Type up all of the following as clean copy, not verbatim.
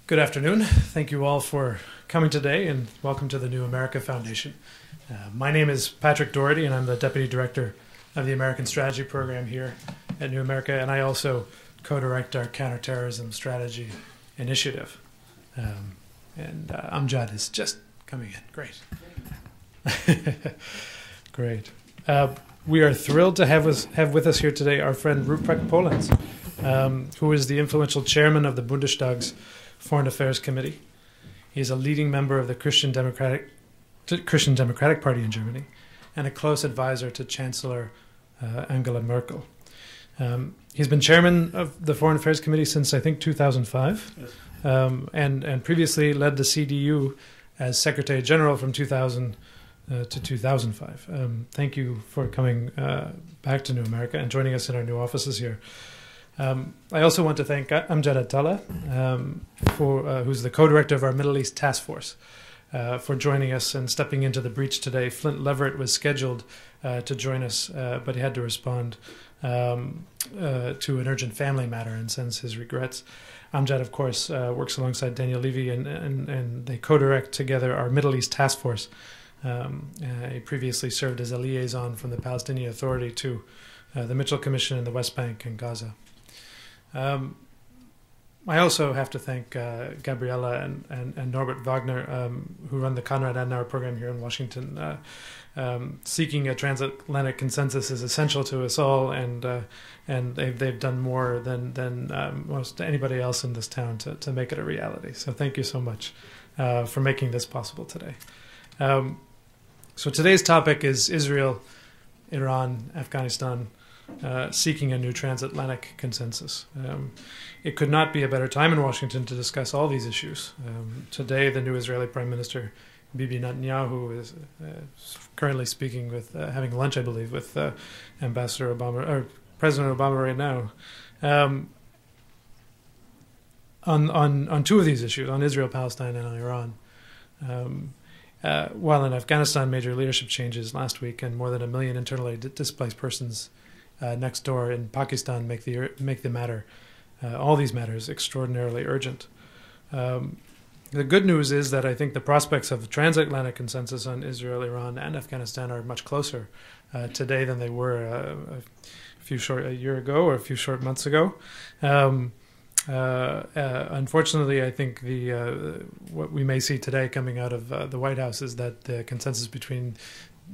Good afternoon. Thank you all for coming today, and welcome to the New America Foundation. My name is Patrick Doherty, and I'm the Deputy Director of the American Strategy Program here at New America, and I also co-direct our counterterrorism strategy initiative. Amjad is just coming in. Great. Great. We are thrilled to have with us here today our friend Ruprecht Polenz, who is the influential chairman of the Bundestag's Foreign Affairs Committee. He is a leading member of the Christian Democratic Party in Germany and a close advisor to Chancellor Angela Merkel. He's been chairman of the Foreign Affairs Committee since, I think, 2005, yes. And previously led the CDU as Secretary General from 2000 to 2005. Thank you for coming back to New America and joining us in our new offices here. I also want to thank Amjad Attala, who's the co-director of our Middle East Task Force, for joining us and stepping into the breach today. Flint Leverett was scheduled to join us, but he had to respond to an urgent family matter and sends his regrets. Amjad, of course, works alongside Daniel Levy, and they co-direct together our Middle East Task Force. He previously served as a liaison from the Palestinian Authority to the Mitchell Commission in the West Bank and Gaza. I also have to thank Gabriella and Norbert Wagner, who run the Konrad Adenauer program here in Washington. Seeking a transatlantic consensus is essential to us all, and they've done more than most anybody else in this town to make it a reality. So thank you so much for making this possible today. So today's topic is Israel, Iran, Afghanistan, seeking a new transatlantic consensus. It could not be a better time in Washington to discuss all these issues. Today, the new Israeli Prime Minister, Bibi Netanyahu, is currently speaking with, having lunch, I believe, with Ambassador Obama, or President Obama right now, on two of these issues, on Israel, Palestine, and on Iran. While in Afghanistan, major leadership changes last week and more than 1 million internally displaced persons next door in Pakistan make the matter, all these matters, extraordinarily urgent. The good news is that I think the prospects of transatlantic consensus on Israel, Iran, and Afghanistan are much closer today than they were a year ago or a few short months ago. Unfortunately, I think what we may see today coming out of the White House is that the consensus between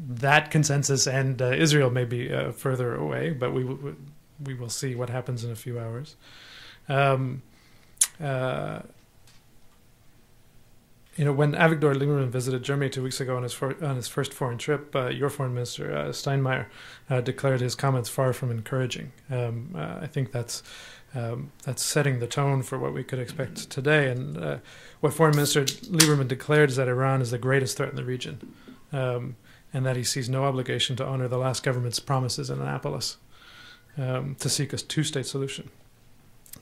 that consensus and Israel may be further away, but we will see what happens in a few hours. When Avigdor Lieberman visited Germany 2 weeks ago on his first foreign trip, your foreign minister, Steinmeier, declared his comments far from encouraging. I think that's setting the tone for what we could expect today. And what Foreign Minister Lieberman declared is that Iran is the greatest threat in the region, and that he sees no obligation to honor the last government's promises in Annapolis to seek a two-state solution.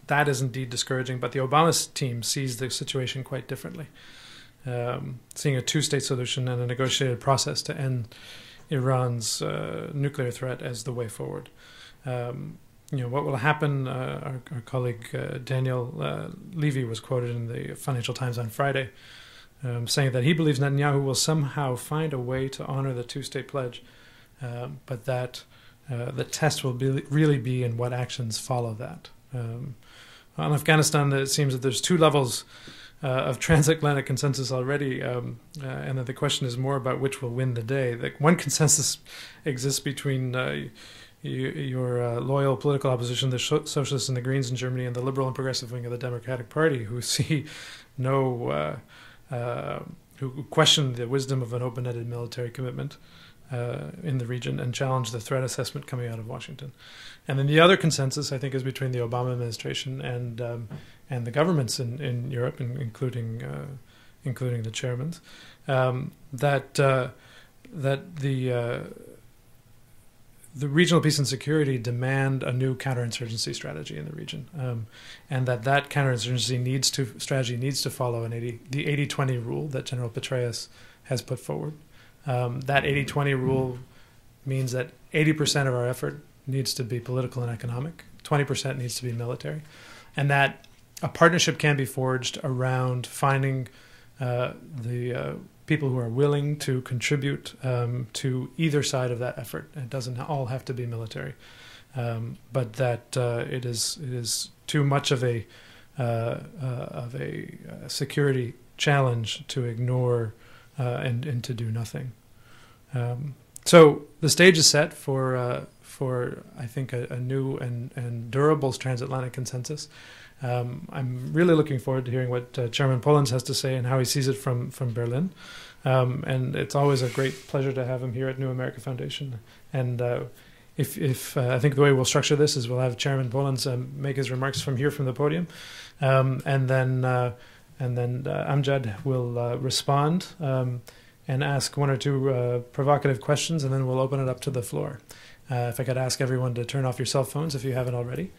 That is indeed discouraging, but the Obama team sees the situation quite differently, seeing a two-state solution and a negotiated process to end Iran's nuclear threat as the way forward. What will happen, our colleague Daniel Levy was quoted in the Financial Times on Friday, saying that he believes Netanyahu will somehow find a way to honor the two-state pledge, but that the test will really be in what actions follow that. On Afghanistan, it seems that there's two levels of transatlantic consensus already, and that the question is more about which will win the day. One consensus exists between your loyal political opposition, the Socialists and the Greens in Germany, and the liberal and progressive wing of the Democratic Party, who see who question the wisdom of an open-ended military commitment in the region and challenge the threat assessment coming out of Washington. And then the other consensus, I think, is between the Obama administration and the governments in Europe, including the chairman's, that the regional peace and security demand a new counterinsurgency strategy in the region, and that counterinsurgency strategy needs to follow the 80-20 rule that General Petraeus has put forward. That 80-20 rule means that 80% of our effort needs to be political and economic, 20% needs to be military, and that a partnership can be forged around finding the people who are willing to contribute to either side of that effort. It doesn't all have to be military, but that it is too much of a security challenge to ignore and to do nothing. So the stage is set for I think a new and durable transatlantic consensus. I'm really looking forward to hearing what Chairman Polenz has to say and how he sees it from Berlin. And it's always a great pleasure to have him here at New America Foundation. And if I think the way we'll structure this is we'll have Chairman Polenz make his remarks from here from the podium, and then Amjad will respond and ask one or two provocative questions, and then we'll open it up to the floor. If I could ask everyone to turn off your cell phones if you haven't already.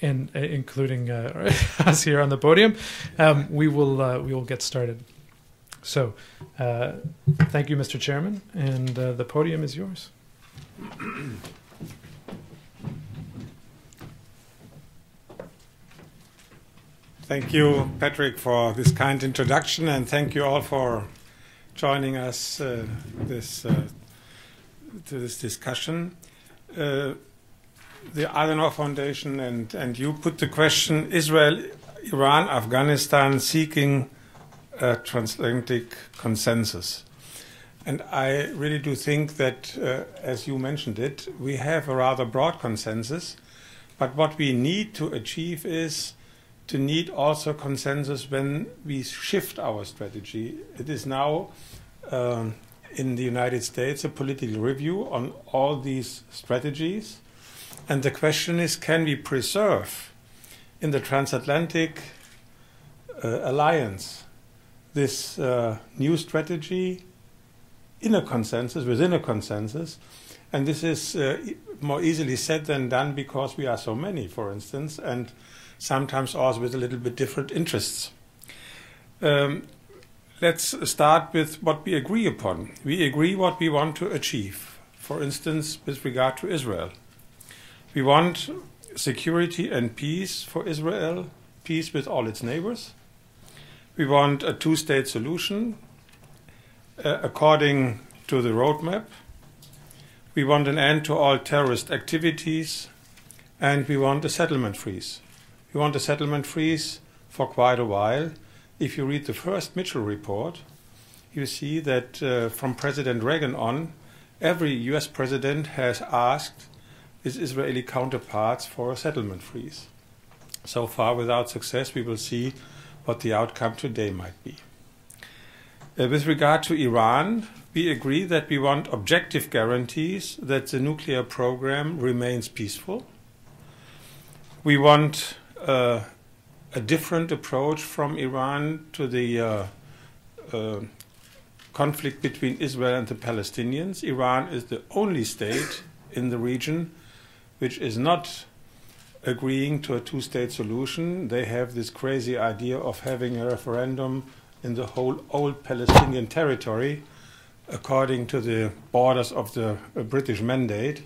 And including us here on the podium, we will get started. So, thank you, Mr. Chairman, and the podium is yours. Thank you, Patrick, for this kind introduction, and thank you all for joining us to this discussion. The Adenauer Foundation and you put the question, Israel, Iran, Afghanistan seeking a transatlantic consensus. And I really do think that, as you mentioned it, we have a rather broad consensus, but what we need to achieve is to need also consensus when we shift our strategy. It is now in the United States a political review on all these strategies. And the question is, can we preserve in the transatlantic alliance this new strategy in a consensus, within a consensus? And this is more easily said than done because we are so many, for instance, and sometimes also with a little bit different interests. Let's start with what we agree upon. We agree what we want to achieve, for instance, with regard to Israel. We want security and peace for Israel, peace with all its neighbors. We want a two-state solution according to the roadmap. We want an end to all terrorist activities, and we want a settlement freeze. We want a settlement freeze for quite a while. If you read the first Mitchell report, you see that from President Reagan on, every US president has asked his Israeli counterparts for a settlement freeze. So far, without success, we will see what the outcome today might be. With regard to Iran, we agree that we want objective guarantees that the nuclear program remains peaceful. We want a different approach from Iran to the conflict between Israel and the Palestinians. Iran is the only state in the region which is not agreeing to a two-state solution. They have this crazy idea of having a referendum in the whole old Palestinian territory according to the borders of the British Mandate.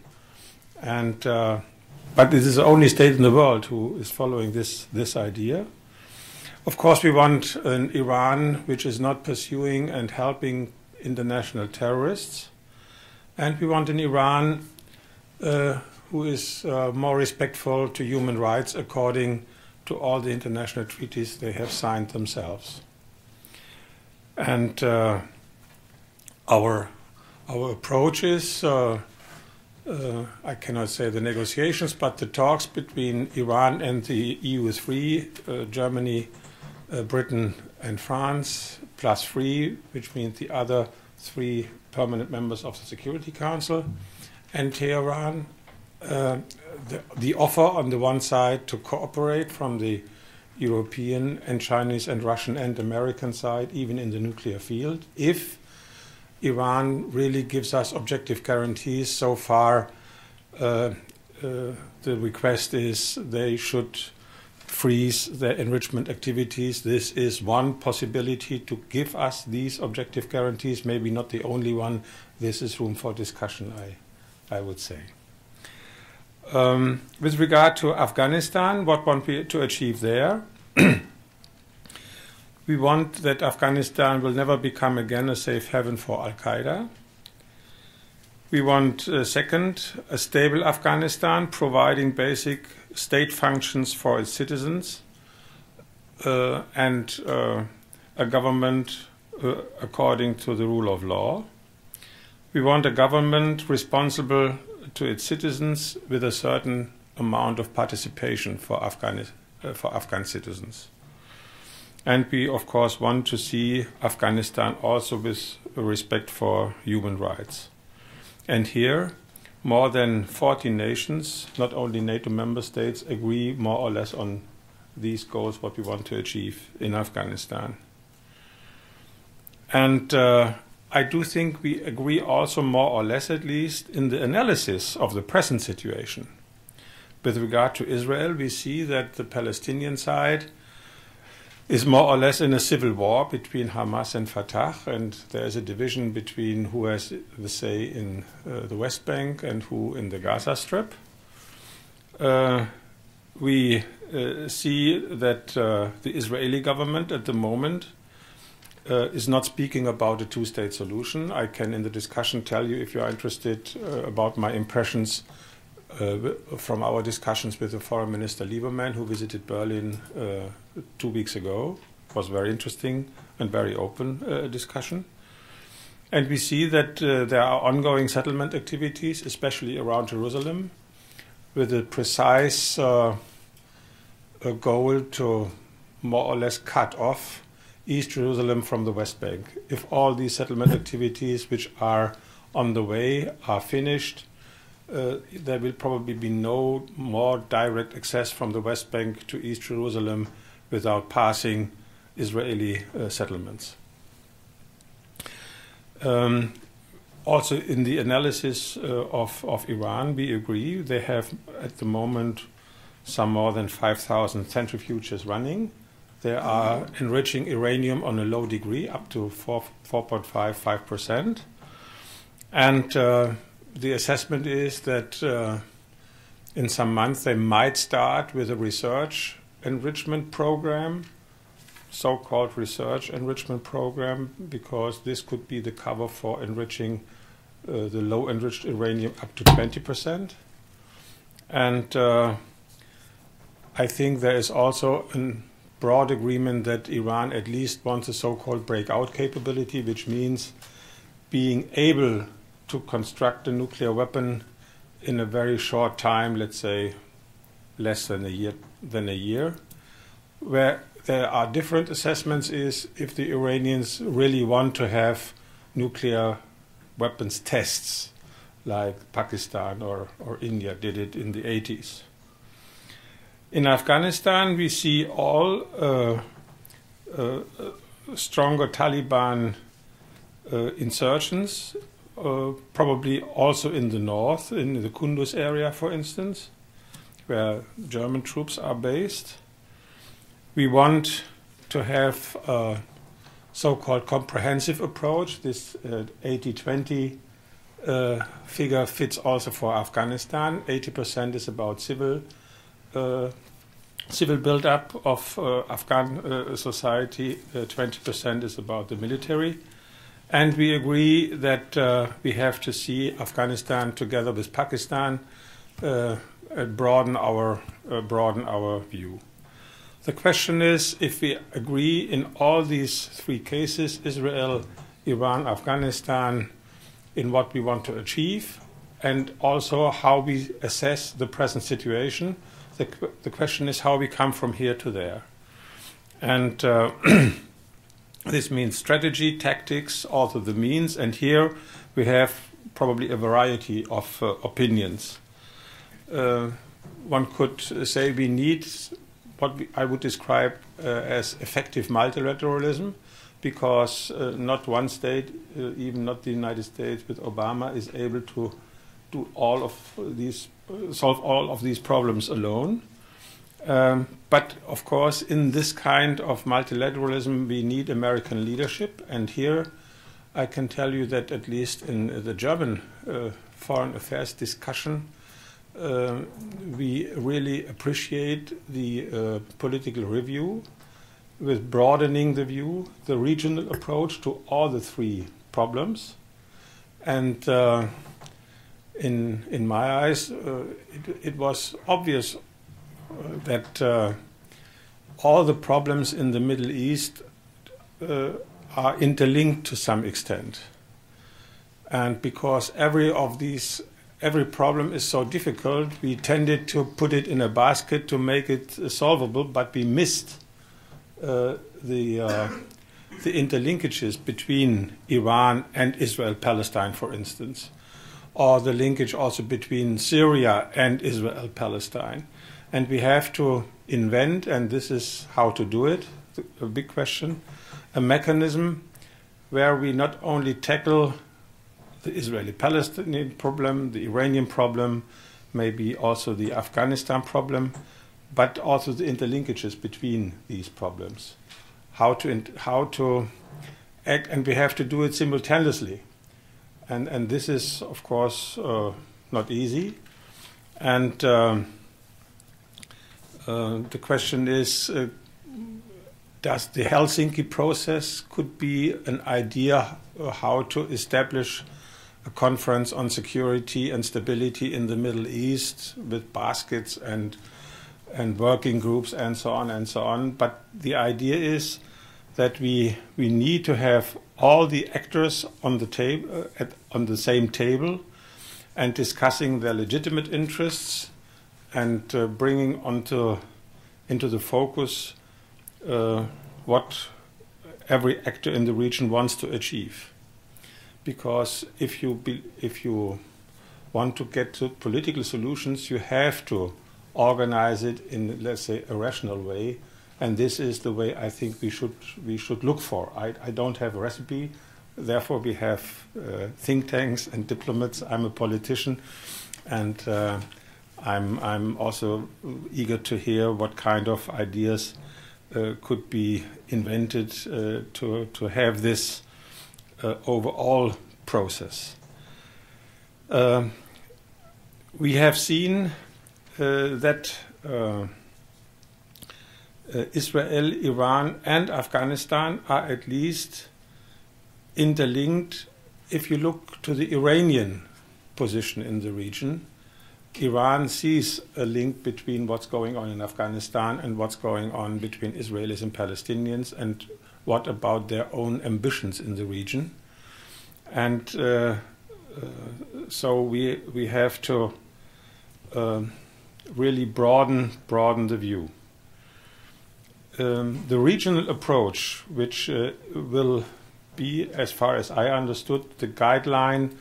And but this is the only state in the world who is following this idea. Of course, we want an Iran which is not pursuing and helping international terrorists. And we want an Iran who is more respectful to human rights according to all the international treaties they have signed themselves. And our approach is, I cannot say the negotiations, but the talks between Iran and the EU is free, Germany, Britain and France, plus free, which means the other three permanent members of the Security Council, and Tehran. The offer on the one side to cooperate from the European and Chinese and Russian and American side, even in the nuclear field, if Iran really gives us objective guarantees. So far, the request is they should freeze their enrichment activities. This is one possibility to give us these objective guarantees, maybe not the only one. This is room for discussion, I would say. With regard to Afghanistan, what want we to achieve there? We want that Afghanistan will never become again a safe haven for Al-Qaeda. We want, second, a stable Afghanistan, providing basic state functions for its citizens, and a government according to the rule of law. We want a government responsible to its citizens with a certain amount of participation for Afghan citizens. And we, of course, want to see Afghanistan also with respect for human rights. And here, more than 40 nations, not only NATO member states, agree more or less on these goals, what we want to achieve in Afghanistan. And I do think we agree also more or less, at least, in the analysis of the present situation. With regard to Israel, we see that the Palestinian side is more or less in a civil war between Hamas and Fatah, and there is a division between who has the say in the West Bank and who in the Gaza Strip. We see that the Israeli government at the moment is not speaking about a two-state solution. I can, in the discussion, tell you, if you are interested, about my impressions from our discussions with the Foreign Minister Lieberman, who visited Berlin 2 weeks ago. It was very interesting and very open discussion. And we see that there are ongoing settlement activities, especially around Jerusalem, with a precise goal to more or less cut off East Jerusalem from the West Bank. If all these settlement activities which are on the way are finished, there will probably be no more direct access from the West Bank to East Jerusalem without passing Israeli settlements. Also, in the analysis of Iran, we agree. They have at the moment some more than 5,000 centrifuges running. They are enriching uranium on a low degree, up to 4.55%. And the assessment is that in some months they might start with a research enrichment program, so-called research enrichment program, because this could be the cover for enriching the low enriched uranium up to 20%. And I think there is also a broad agreement that Iran at least wants a so-called breakout capability, which means being able to construct a nuclear weapon in a very short time, let's say less than a year, where there are different assessments is if the Iranians really want to have nuclear weapons tests like Pakistan or India did it in the 80s. In Afghanistan, we see all stronger Taliban insurgents, probably also in the north, in the Kunduz area, for instance, where German troops are based. We want to have a so-called comprehensive approach. This 80-20 figure fits also for Afghanistan. 80% is about civil build-up of Afghan society. 20% is about the military. And we agree that we have to see Afghanistan together with Pakistan broaden our view. The question is, if we agree in all these three cases, Israel, Iran, Afghanistan, in what we want to achieve, and also how we assess the present situation, the question is how we come from here to there. And this means strategy, tactics, also the means, and here we have probably a variety of opinions. One could say we need what I would describe as effective multilateralism, because not one state, even not the United States with Obama, is able to do all of these, solve all of these problems alone. But of course, in this kind of multilateralism, we need American leadership. And here, I can tell you that at least in the German foreign affairs discussion, we really appreciate the political review with broadening the view, the regional approach to all the three problems. And in my eyes, it was obvious that all the problems in the Middle East are interlinked to some extent. And because every problem is so difficult, we tended to put it in a basket to make it solvable, but we missed the interlinkages between Iran and Israel-Palestine, for instance, or the linkage also between Syria and Israel-Palestine. And we have to invent, and this is how to do it, a big question, a mechanism where we not only tackle the Israeli-Palestinian problem, the Iranian problem, maybe also the Afghanistan problem, but also the interlinkages between these problems. How to act, and we have to do it simultaneously. And this is, of course, not easy. And the question is, does the Helsinki process could be an idea how to establish a conference on security and stability in the Middle East with baskets and working groups and so on and so on. But the idea is that we need to have all the actors on the table on the same table and discussing their legitimate interests and bringing into the focus what every actor in the region wants to achieve. Because if you want to get to political solutions, you have to organize it in, let's say, a rational way, and this is the way I think we should look for. I don't have a recipe, therefore we have think tanks and diplomats. I'm a politician, and I'm also eager to hear what kind of ideas could be invented to have this overall process. We have seen that Israel, Iran, and Afghanistan are at least interlinked. If you look to the Iranian position in the region, Iran sees a link between what's going on in Afghanistan and what's going on between Israelis and Palestinians, and what about their own ambitions in the region. And so we have to really broaden the view. The regional approach, which will be, as far as I understood, the guideline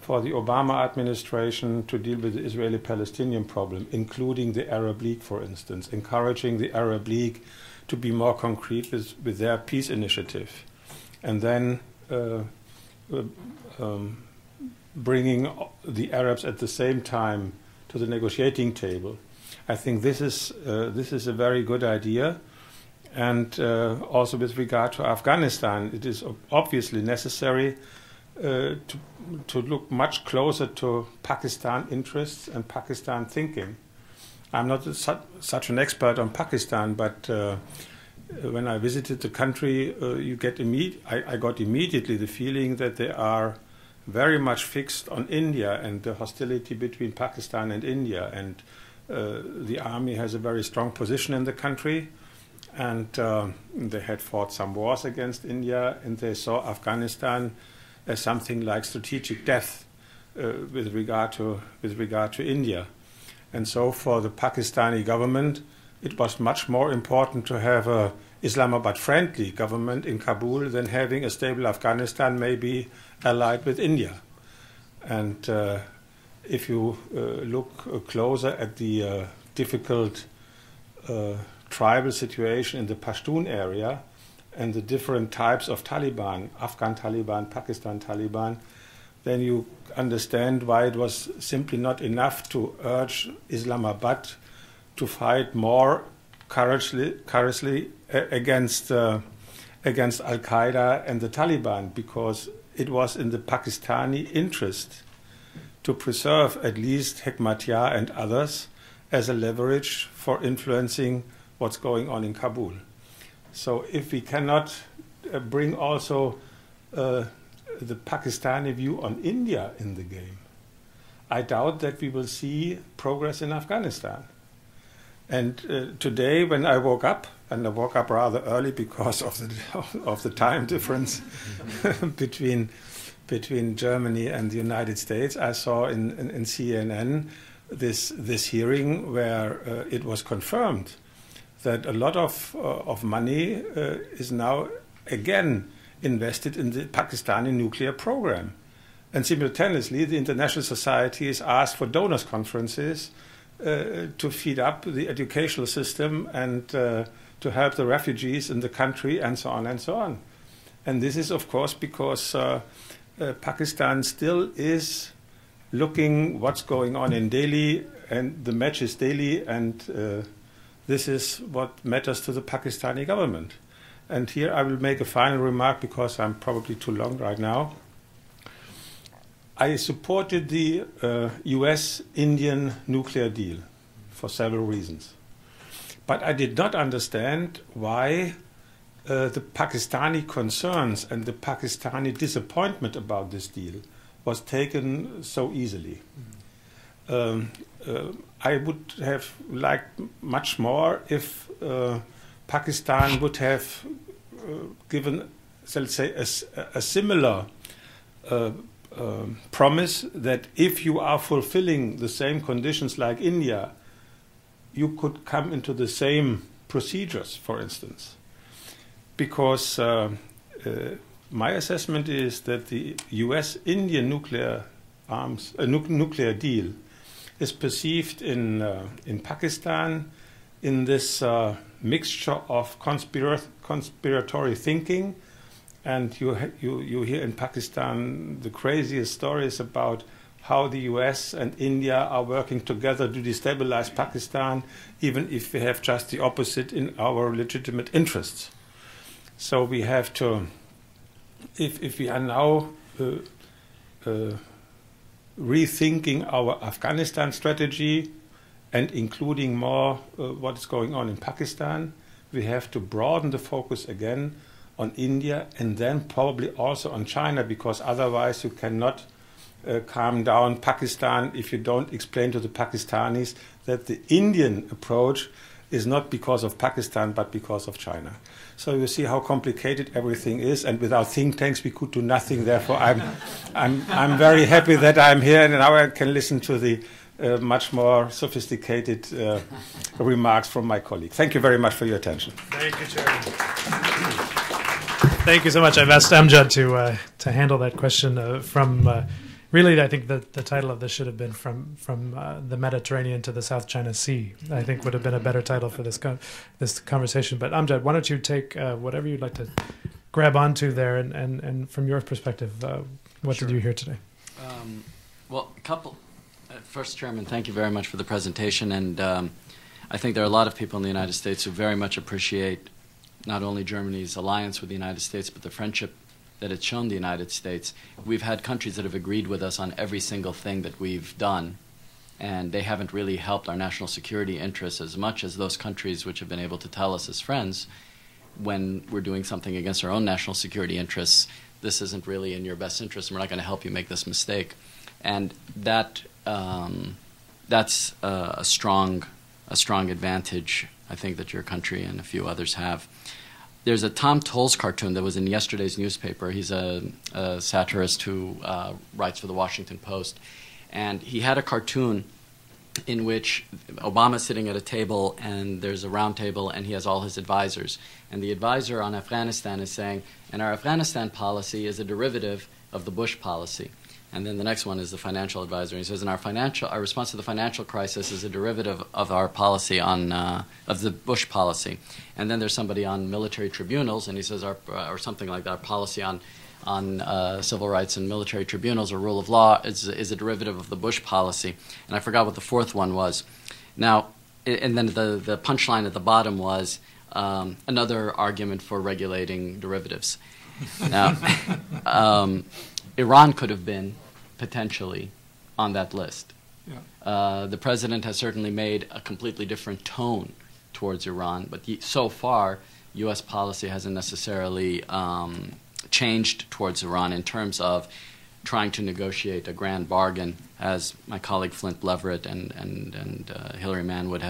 for the Obama administration to deal with the Israeli-Palestinian problem, including the Arab League, for instance, encouraging the Arab League to be more concrete with their peace initiative, and then bringing the Arabs at the same time to the negotiating table. I think this is a very good idea. And also with regard to Afghanistan, it is obviously necessary to look much closer to Pakistan interests and Pakistan thinking. I'm not such an expert on Pakistan, but when I visited the country, I got immediately the feeling that they are very much fixed on India and the hostility between Pakistan and India. And the army has a very strong position in the country. And they had fought some wars against India, and they saw Afghanistan as something like strategic death with regard to India. And so for the Pakistani government, it was much more important to have a Islamabad-friendly government in Kabul than having a stable Afghanistan maybe allied with India. And if you look closer at the difficult tribal situation in the Pashtun area and the different types of Taliban, Afghan Taliban, Pakistan Taliban, then you understand why it was simply not enough to urge Islamabad to fight more courageously against Al-Qaeda and the Taliban, because it was in the Pakistani interest to preserve at least Hekmatyar and others as a leverage for influencing what's going on in Kabul. So if we cannot bring also the Pakistani view on India in the game, I doubt that we will see progress in Afghanistan. And today, when I woke up, and I woke up rather early because of the time difference between Germany and the United States, I saw in CNN this hearing where it was confirmed that a lot of money is now again invested in the Pakistani nuclear program. And simultaneously, the international society is asked for donors conferences to feed up the educational system and to help the refugees in the country, and so on and so on. And this is, of course, because Pakistan still is looking what's going on in Delhi, and the match is Delhi, and this is what matters to the Pakistani government. And here I will make a final remark because I'm probably too long right now. I supported the US-Indian nuclear deal for several reasons. But I did not understand why the Pakistani concerns and the Pakistani disappointment about this deal was taken so easily. I would have liked much more if Pakistan would have given, let's say, a similar promise that if you are fulfilling the same conditions like India, you could come into the same procedures, for instance. Because my assessment is that the US-Indian nuclear nuclear deal is perceived in Pakistan in this mixture of conspiratory thinking. And you hear in Pakistan the craziest stories about how the US and India are working together to destabilize Pakistan, even if we have just the opposite in our legitimate interests. So we have to, if we are now rethinking our Afghanistan strategy and including more what is going on in Pakistan, we have to broaden the focus again on India and then probably also on China, because otherwise you cannot calm down Pakistan if you don't explain to the Pakistanis that the Indian approach is not because of Pakistan but because of China. So you see how complicated everything is, and without think tanks we could do nothing. Therefore, I'm very happy that I'm here and now I can listen to the much more sophisticated remarks from my colleague. Thank you very much for your attention. Thank you, Chairman. Thank you so much. I've asked Amjad to handle that question from. Really, I think the title of this should have been from the Mediterranean to the South China Sea. I think would have been a better title for this conversation. But Amjad, why don't you take whatever you'd like to grab onto there, and from your perspective, what Sure. did you hear today? Well, a couple. First, Chairman, thank you very much for the presentation. And I think there are a lot of people in the United States who very much appreciate not only Germany's alliance with the United States, but the friendship that it's shown the United States. We've had countries that have agreed with us on every single thing that we've done, and they haven't really helped our national security interests as much as those countries which have been able to tell us as friends when we're doing something against our own national security interests, this isn't really in your best interest and we're not going to help you make this mistake. And that's a strong advantage, I think, that your country and a few others have. There's a Tom Tolles cartoon that was in yesterday's newspaper. He's a satirist who writes for the Washington Post. And he had a cartoon in which Obama's sitting at a table and there's a round table and he has all his advisors. And the advisor on Afghanistan is saying, and our Afghanistan policy is a derivative of the Bush policy. And then the next one is the financial advisor. And he says, and our response to the financial crisis is a derivative of our policy on of the Bush policy. And then there's somebody on military tribunals, and he says, or something like that, our policy on civil rights and military tribunals or rule of law is a derivative of the Bush policy. And I forgot what the fourth one was. Now, and then the punchline at the bottom was another argument for regulating derivatives. Now, Iran could have been potentially on that list. Yeah. The president has certainly made a completely different tone towards Iran, but so far, U.S. policy hasn't necessarily changed towards Iran in terms of trying to negotiate a grand bargain, as my colleague Flint Leverett and Hilary Mann would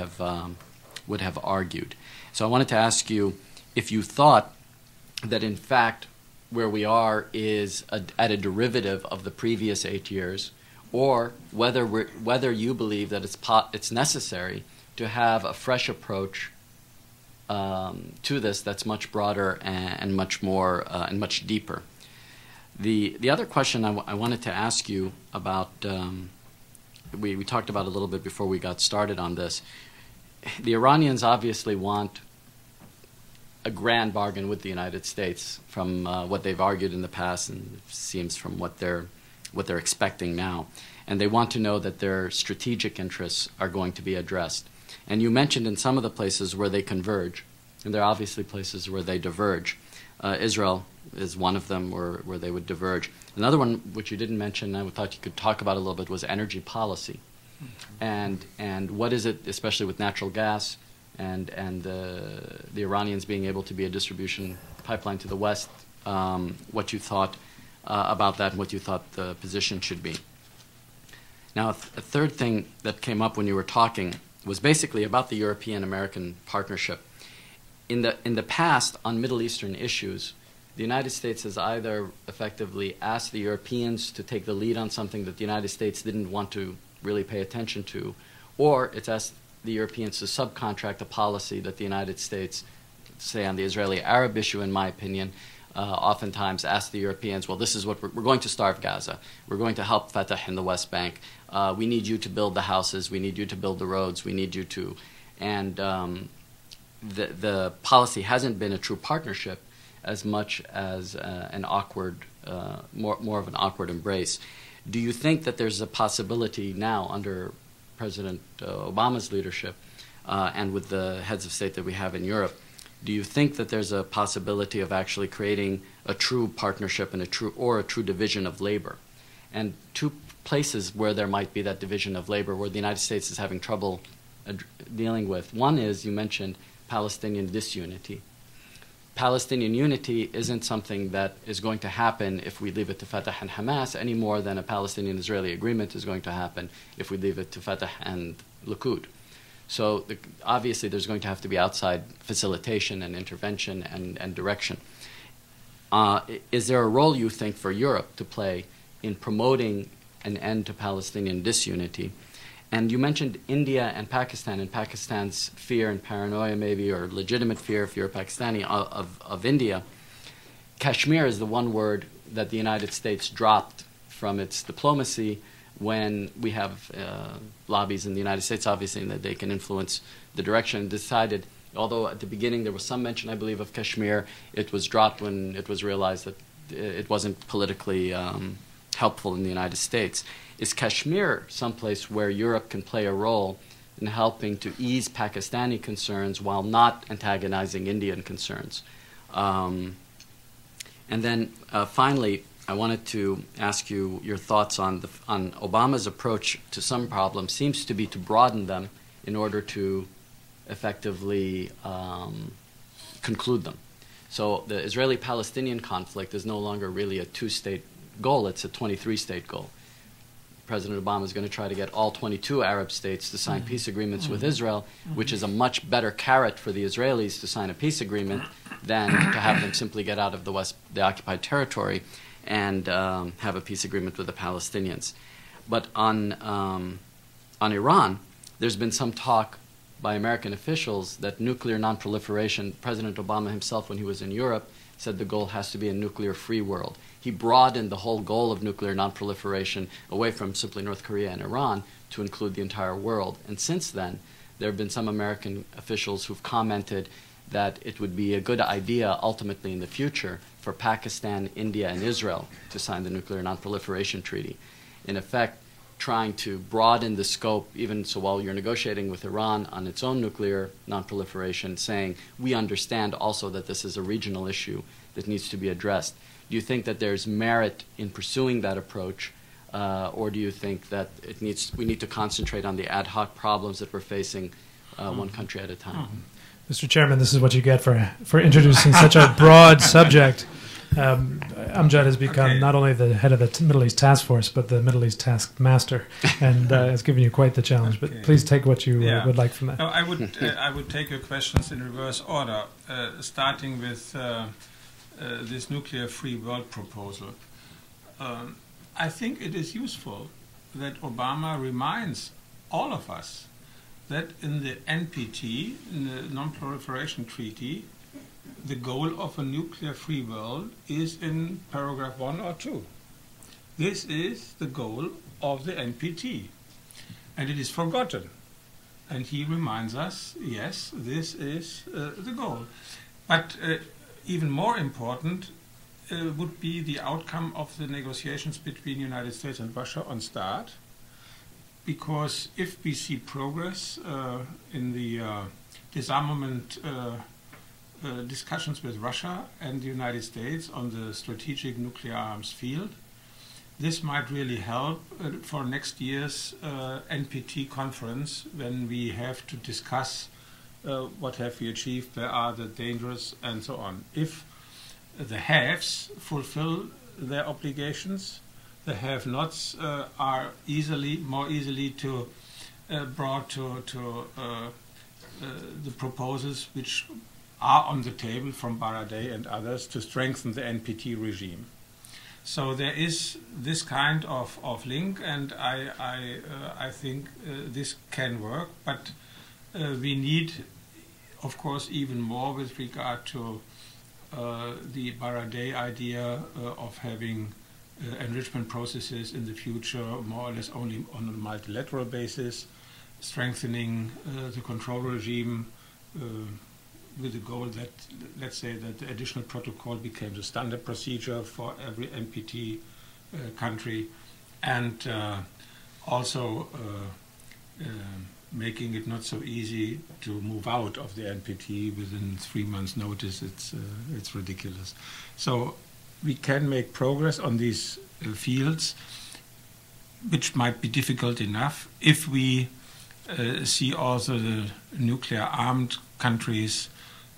have argued. So I wanted to ask you if you thought that, in fact, where we are is at a derivative of the previous 8 years, or whether you believe that it's necessary to have a fresh approach to this that's much broader and much more and much deeper. The other question I wanted to ask you about, we talked about a little bit before we got started on this. The Iranians obviously want a grand bargain with the United States from what they've argued in the past, and it seems from what they're expecting now. And they want to know that their strategic interests are going to be addressed. And you mentioned in some of the places where they converge, and there are obviously places where they diverge. Israel is one of them where they would diverge. Another one, which you didn't mention, I thought you could talk about a little bit, was energy policy. Mm-hmm. And what is it, especially with natural gas and the Iranians being able to be a distribution pipeline to the West, what you thought about that and what you thought the position should be. Now, a third thing that came up when you were talking was basically about the European-American partnership. In the past, on Middle Eastern issues, the United States has either effectively asked the Europeans to take the lead on something that the United States didn't want to really pay attention to, or it's asked the Europeans to subcontract a policy that the United States, say on the Israeli-Arab issue, in my opinion, oftentimes ask the Europeans, well, this is what we're going to starve Gaza. We're going to help Fatah in the West Bank. We need you to build the houses. We need you to build the roads. We need you to. And the policy hasn't been a true partnership as much as an awkward, more of an awkward embrace. Do you think that there's a possibility now under President Obama's leadership and with the heads of state that we have in Europe, do you think that there's a possibility of actually creating a true partnership and a true division of labor? And two places where there might be that division of labor where the United States is having trouble dealing with. One is, you mentioned, Palestinian disunity. Palestinian unity isn't something that is going to happen if we leave it to Fatah and Hamas any more than a Palestinian-Israeli agreement is going to happen if we leave it to Fatah and Likud. So obviously there's going to have to be outside facilitation and intervention and direction. Is there a role, you think, for Europe to play in promoting an end to Palestinian disunity? And you mentioned India and Pakistan's fear and paranoia maybe, or legitimate fear if you're a Pakistani, of India. Kashmir is the one word that the United States dropped from its diplomacy when we have lobbies in the United States, obviously, that they can influence the direction, and decided, although at the beginning there was some mention, I believe, of Kashmir, it was dropped when it was realized that it wasn't politically helpful in the United States. Is Kashmir someplace where Europe can play a role in helping to ease Pakistani concerns while not antagonizing Indian concerns? And then finally, I wanted to ask you your thoughts on Obama's approach to some problems seems to be to broaden them in order to effectively conclude them. So the Israeli-Palestinian conflict is no longer really a two-state goal, it's a 23-state goal. President Obama is going to try to get all 22 Arab states to sign peace agreements with Israel, which is a much better carrot for the Israelis to sign a peace agreement than to have them simply get out of the occupied territory and have a peace agreement with the Palestinians. But on Iran, there's been some talk by American officials that nuclear non-proliferation, President Obama himself when he was in Europe said the goal has to be a nuclear-free world. He broadened the whole goal of nuclear non-proliferation away from simply North Korea and Iran to include the entire world. And since then, there have been some American officials who've commented that it would be a good idea ultimately in the future for Pakistan, India, and Israel to sign the Nuclear Non-Proliferation Treaty. In effect, trying to broaden the scope, even so while you're negotiating with Iran on its own nuclear non-proliferation, saying, we understand also that this is a regional issue that needs to be addressed. Do you think that there's merit in pursuing that approach or do you think that we need to concentrate on the ad hoc problems that we're facing one country at a time? Mr. Chairman, this is what you get for introducing such a broad subject. Amjad has become not only the head of the Middle East Task Force, but the Middle East Task Master, and has given you quite the challenge. But please take what you would like from that. No, I would take your questions in reverse order, starting with this nuclear-free world proposal. I think it is useful that Obama reminds all of us that in the NPT, in the Non-Proliferation Treaty, the goal of a nuclear-free world is in paragraph 1 or 2. This is the goal of the NPT, and it is forgotten. And he reminds us, yes, this is the goal. But even more important would be the outcome of the negotiations between the United States and Russia on START, because if we see progress in the disarmament discussions with Russia and the United States on the strategic nuclear arms field, this might really help for next year's NPT conference, when we have to discuss what have we achieved, where are the dangers, and so on. If the haves fulfill their obligations, the have-nots are more easily brought to the proposals which are on the table from Baradei and others to strengthen the NPT regime. So there is this kind of link, and I think this can work, but we need, of course, even more with regard to the Baradei idea of having enrichment processes in the future more or less only on a multilateral basis, strengthening the control regime with the goal that, let's say, that the additional protocol became the standard procedure for every NPT country, and also making it not so easy to move out of the NPT within 3 months' notice. It's ridiculous. So we can make progress on these fields, which might be difficult enough if we see also the nuclear-armed countries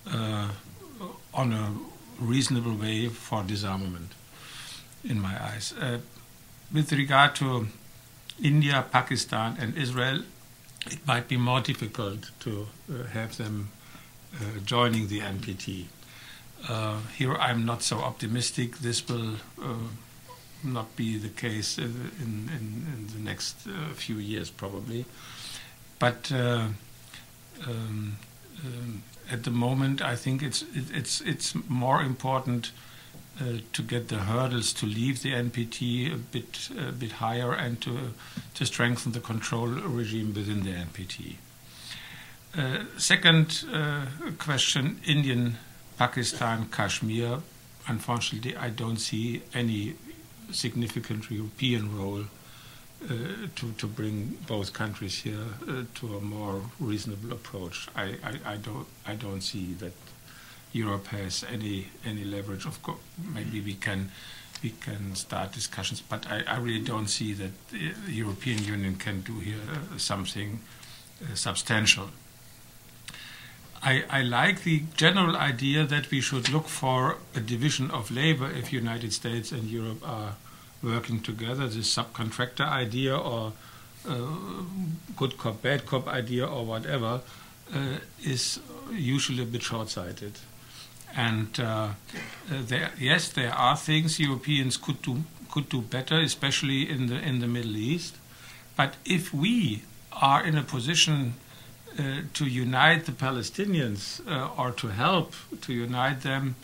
on a reasonable way for disarmament, in my eyes. With regard to India, Pakistan, and Israel, it might be more difficult to have them joining the NPT. Here I'm not so optimistic. This will not be the case in the next few years, probably. But at the moment, I think it's more important to get the hurdles to leave the NPT a bit higher, and to strengthen the control regime within the NPT. Second question: Indian, Pakistan, Kashmir. Unfortunately, I don't see any significant European role to bring both countries here to a more reasonable approach. I don't see that Europe has any leverage. Of course, maybe we can start discussions, but I really don't see that the European Union can do here something substantial. I like the general idea that we should look for a division of labor if United States and Europe are working together. This subcontractor idea, or good cop, bad cop idea, or whatever, is usually a bit short-sighted. And there are things Europeans could do better, especially in the Middle East. But if we are in a position to unite the Palestinians or to help to unite them,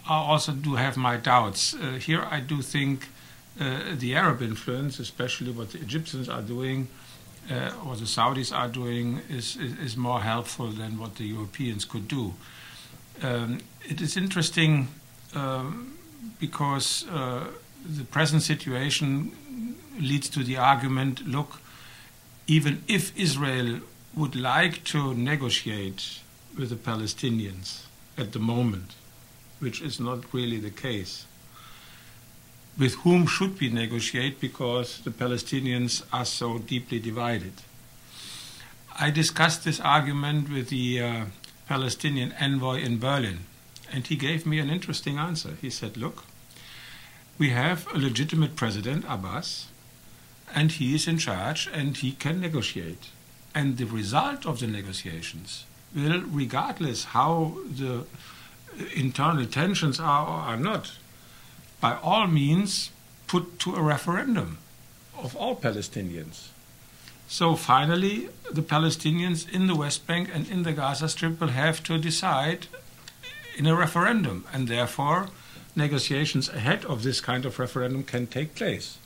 I also do have my doubts. Here I do think the Arab influence, especially what the Egyptians are doing or the Saudis are doing, is more helpful than what the Europeans could do. It is interesting because the present situation leads to the argument, look, even if Israel would like to negotiate with the Palestinians at the moment, which is not really the case, with whom should we negotiate because the Palestinians are so deeply divided. I discussed this argument with the Palestinian envoy in Berlin, and he gave me an interesting answer. He said, look, we have a legitimate president, Abbas, and he is in charge and he can negotiate. And the result of the negotiations will, regardless how the internal tensions are or are not, by all means put to a referendum of all Palestinians. So finally, the Palestinians in the West Bank and in the Gaza Strip will have to decide in a referendum, and therefore negotiations ahead of this kind of referendum can take place.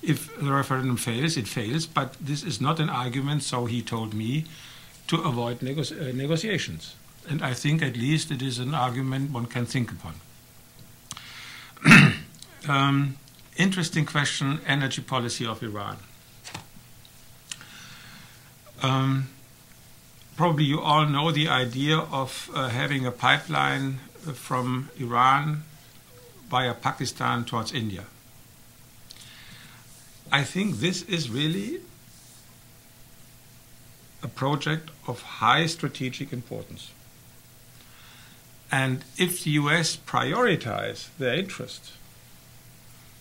If the referendum fails, it fails, but this is not an argument, so he told me, to avoid negotiations. And I think at least it is an argument one can think upon. Interesting question, energy policy of Iran. Probably you all know the idea of having a pipeline from Iran via Pakistan towards India. I think this is really a project of high strategic importance. And if the US prioritize their interest,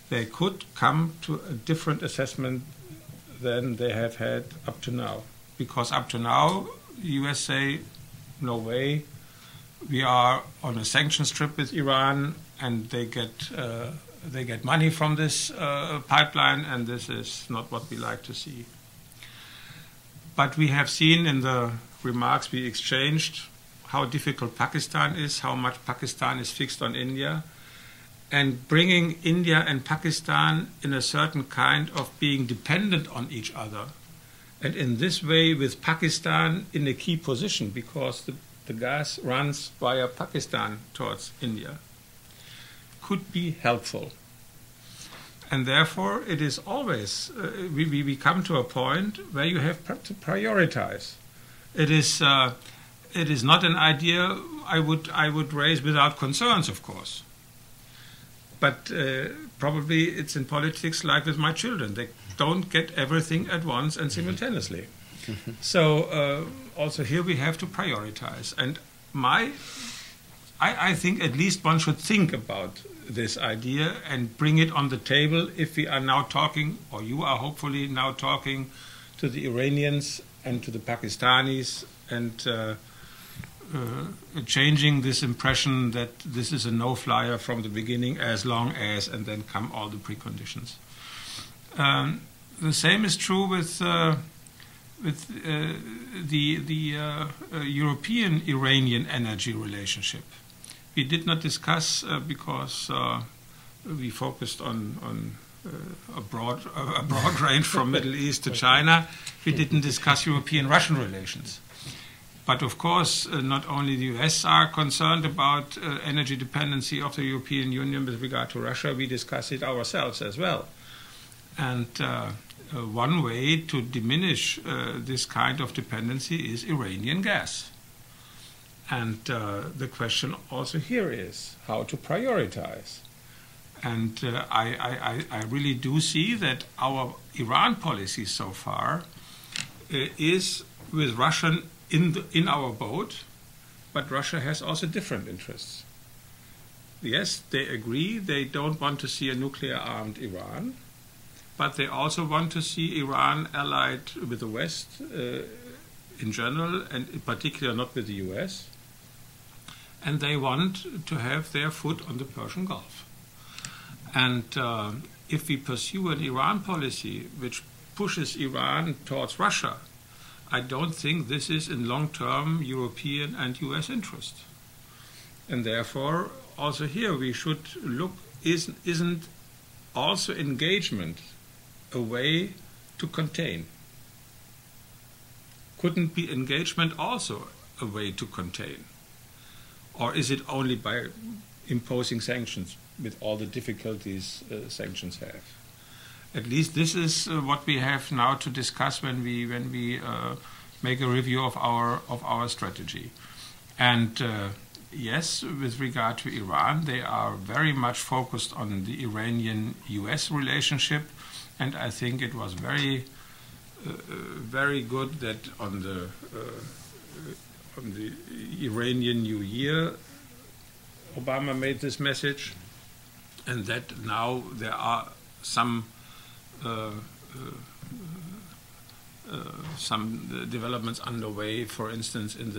they could come to a different assessment than they have had up to now. Because up to now, the US say, no way, we are on a sanctions trip with Iran, and they get money from this pipeline, and this is not what we like to see. But we have seen in the remarks we exchanged how difficult Pakistan is, how much Pakistan is fixed on India, and bringing India and Pakistan in a certain kind of being dependent on each other. And in this way, with Pakistan in a key position, because the gas runs via Pakistan towards India, could be helpful. And therefore, it is always, we come to a point where you have to prioritize. It is not an idea I would raise without concerns, of course. But probably it's in politics like with my children. They don't get everything at once and simultaneously. So also here we have to prioritize. And I think at least one should think about this idea and bring it on the table if we are now talking, or you are hopefully now talking to the Iranians and to the Pakistanis, and changing this impression that this is a no-flyer from the beginning, as long as, and then come all the preconditions. The same is true with the European-Iranian energy relationship. We did not discuss because we focused on a broad range from Middle East to China. We didn't discuss European-Russian relations. But of course, not only the US are concerned about energy dependency of the European Union with regard to Russia, we discuss it ourselves as well. And one way to diminish this kind of dependency is Iranian gas. And the question also here is how to prioritize. And I really do see that our Iran policy so far is with Russia in our boat, but Russia has also different interests. Yes, they agree they don't want to see a nuclear-armed Iran, but they also want to see Iran allied with the West in general, and in particular not with the US. And they want to have their foot on the Persian Gulf. And if we pursue an Iran policy which pushes Iran towards Russia, I don't think this is in long-term European and US interest. And therefore, also here we should look, isn't also engagement a way to contain? Couldn't be engagement also a way to contain? Or is it only by imposing sanctions with all the difficulties sanctions have? At least this is what we have now to discuss when we make a review of our strategy. And yes, with regard to Iran, they are very much focused on the Iranian-US relationship, and I think it was very, very good that on the Iranian New Year, Obama made this message, and that now there are some developments underway. For instance, in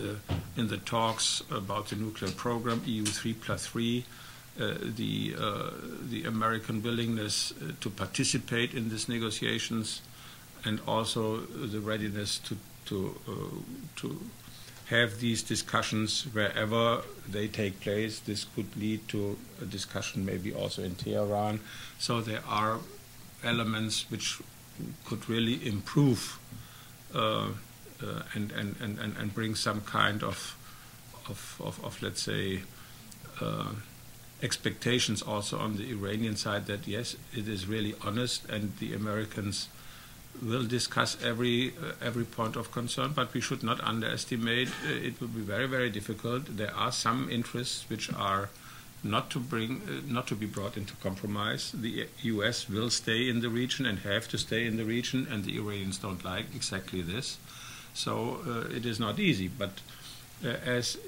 the talks about the nuclear program, EU 3+3, the American willingness to participate in these negotiations, and also the readiness to have these discussions wherever they take place. This could lead to a discussion maybe also in Tehran. So there are elements which could really improve and bring some kind of let's say expectations also on the Iranian side that yes, it is really honest, and the Americans will discuss every point of concern, but we should not underestimate. It will be very, very difficult. There are some interests which are not to be brought into compromise. The U.S. will stay in the region and have to stay in the region, and the Iranians don't like exactly this. So it is not easy. But as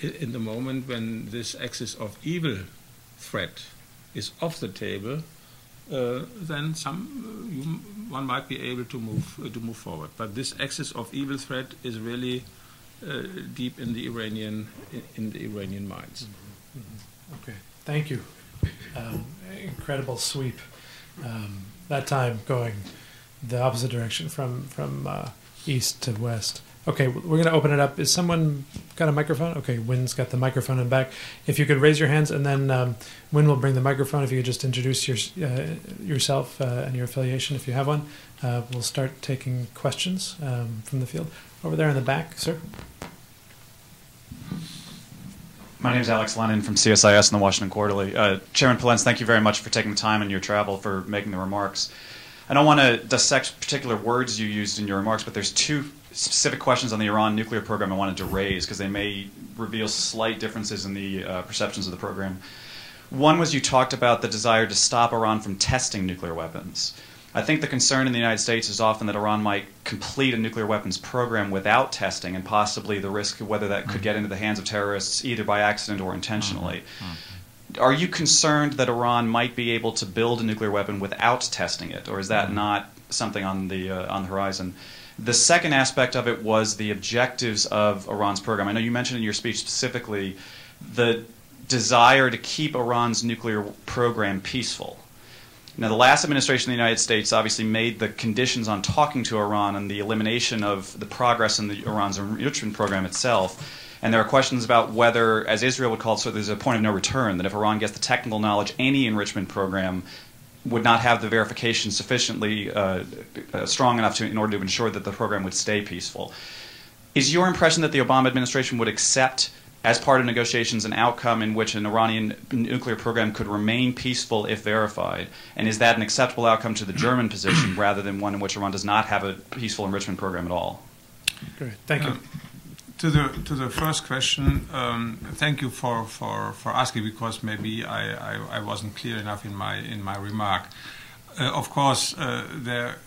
in the moment when this axis of evil threat is off the table, then one might be able to move forward. But this axis of evil threat is really deep in the Iranian minds. Mm-hmm. Mm-hmm. Okay, thank you. Incredible sweep. That time going the opposite direction from east to west. Okay, we're going to open it up. Is someone got a microphone? Okay, Wynn's got the microphone in back. If you could raise your hands, and then Wynn will bring the microphone. If you could just introduce yourself and your affiliation, if you have one. We'll start taking questions from the field. Over there in the back, sir. My name is Alex Lennon from CSIS and the Washington Quarterly. Chairman Polenz, thank you very much for taking the time in your travel for making the remarks. I don't want to dissect particular words you used in your remarks, but there's two specific questions on the Iran nuclear program I wanted to raise because they may reveal slight differences in the perceptions of the program. One was you talked about the desire to stop Iran from testing nuclear weapons. I think the concern in the United States is often that Iran might complete a nuclear weapons program without testing, and possibly the risk of whether that could get into the hands of terrorists either by accident or intentionally. Are you concerned that Iran might be able to build a nuclear weapon without testing it, or is that not something on the horizon? The second aspect of it was the objectives of Iran's program. I know you mentioned in your speech specifically the desire to keep Iran's nuclear program peaceful. Now, the last administration in the United States obviously made the conditions on talking to Iran and the elimination of the progress in Iran's enrichment program itself. And there are questions about whether, as Israel would call it, so there's a point of no return, that if Iran gets the technical knowledge, any enrichment program would not have the verification sufficiently strong enough in order to ensure that the program would stay peaceful. Is your impression that the Obama administration would accept, as part of negotiations, an outcome in which an Iranian nuclear program could remain peaceful if verified? And is that an acceptable outcome to the German position rather than one in which Iran does not have a peaceful enrichment program at all? Great, thank you. To the first question, thank you for asking, because maybe I wasn't clear enough in my remark. Of course, there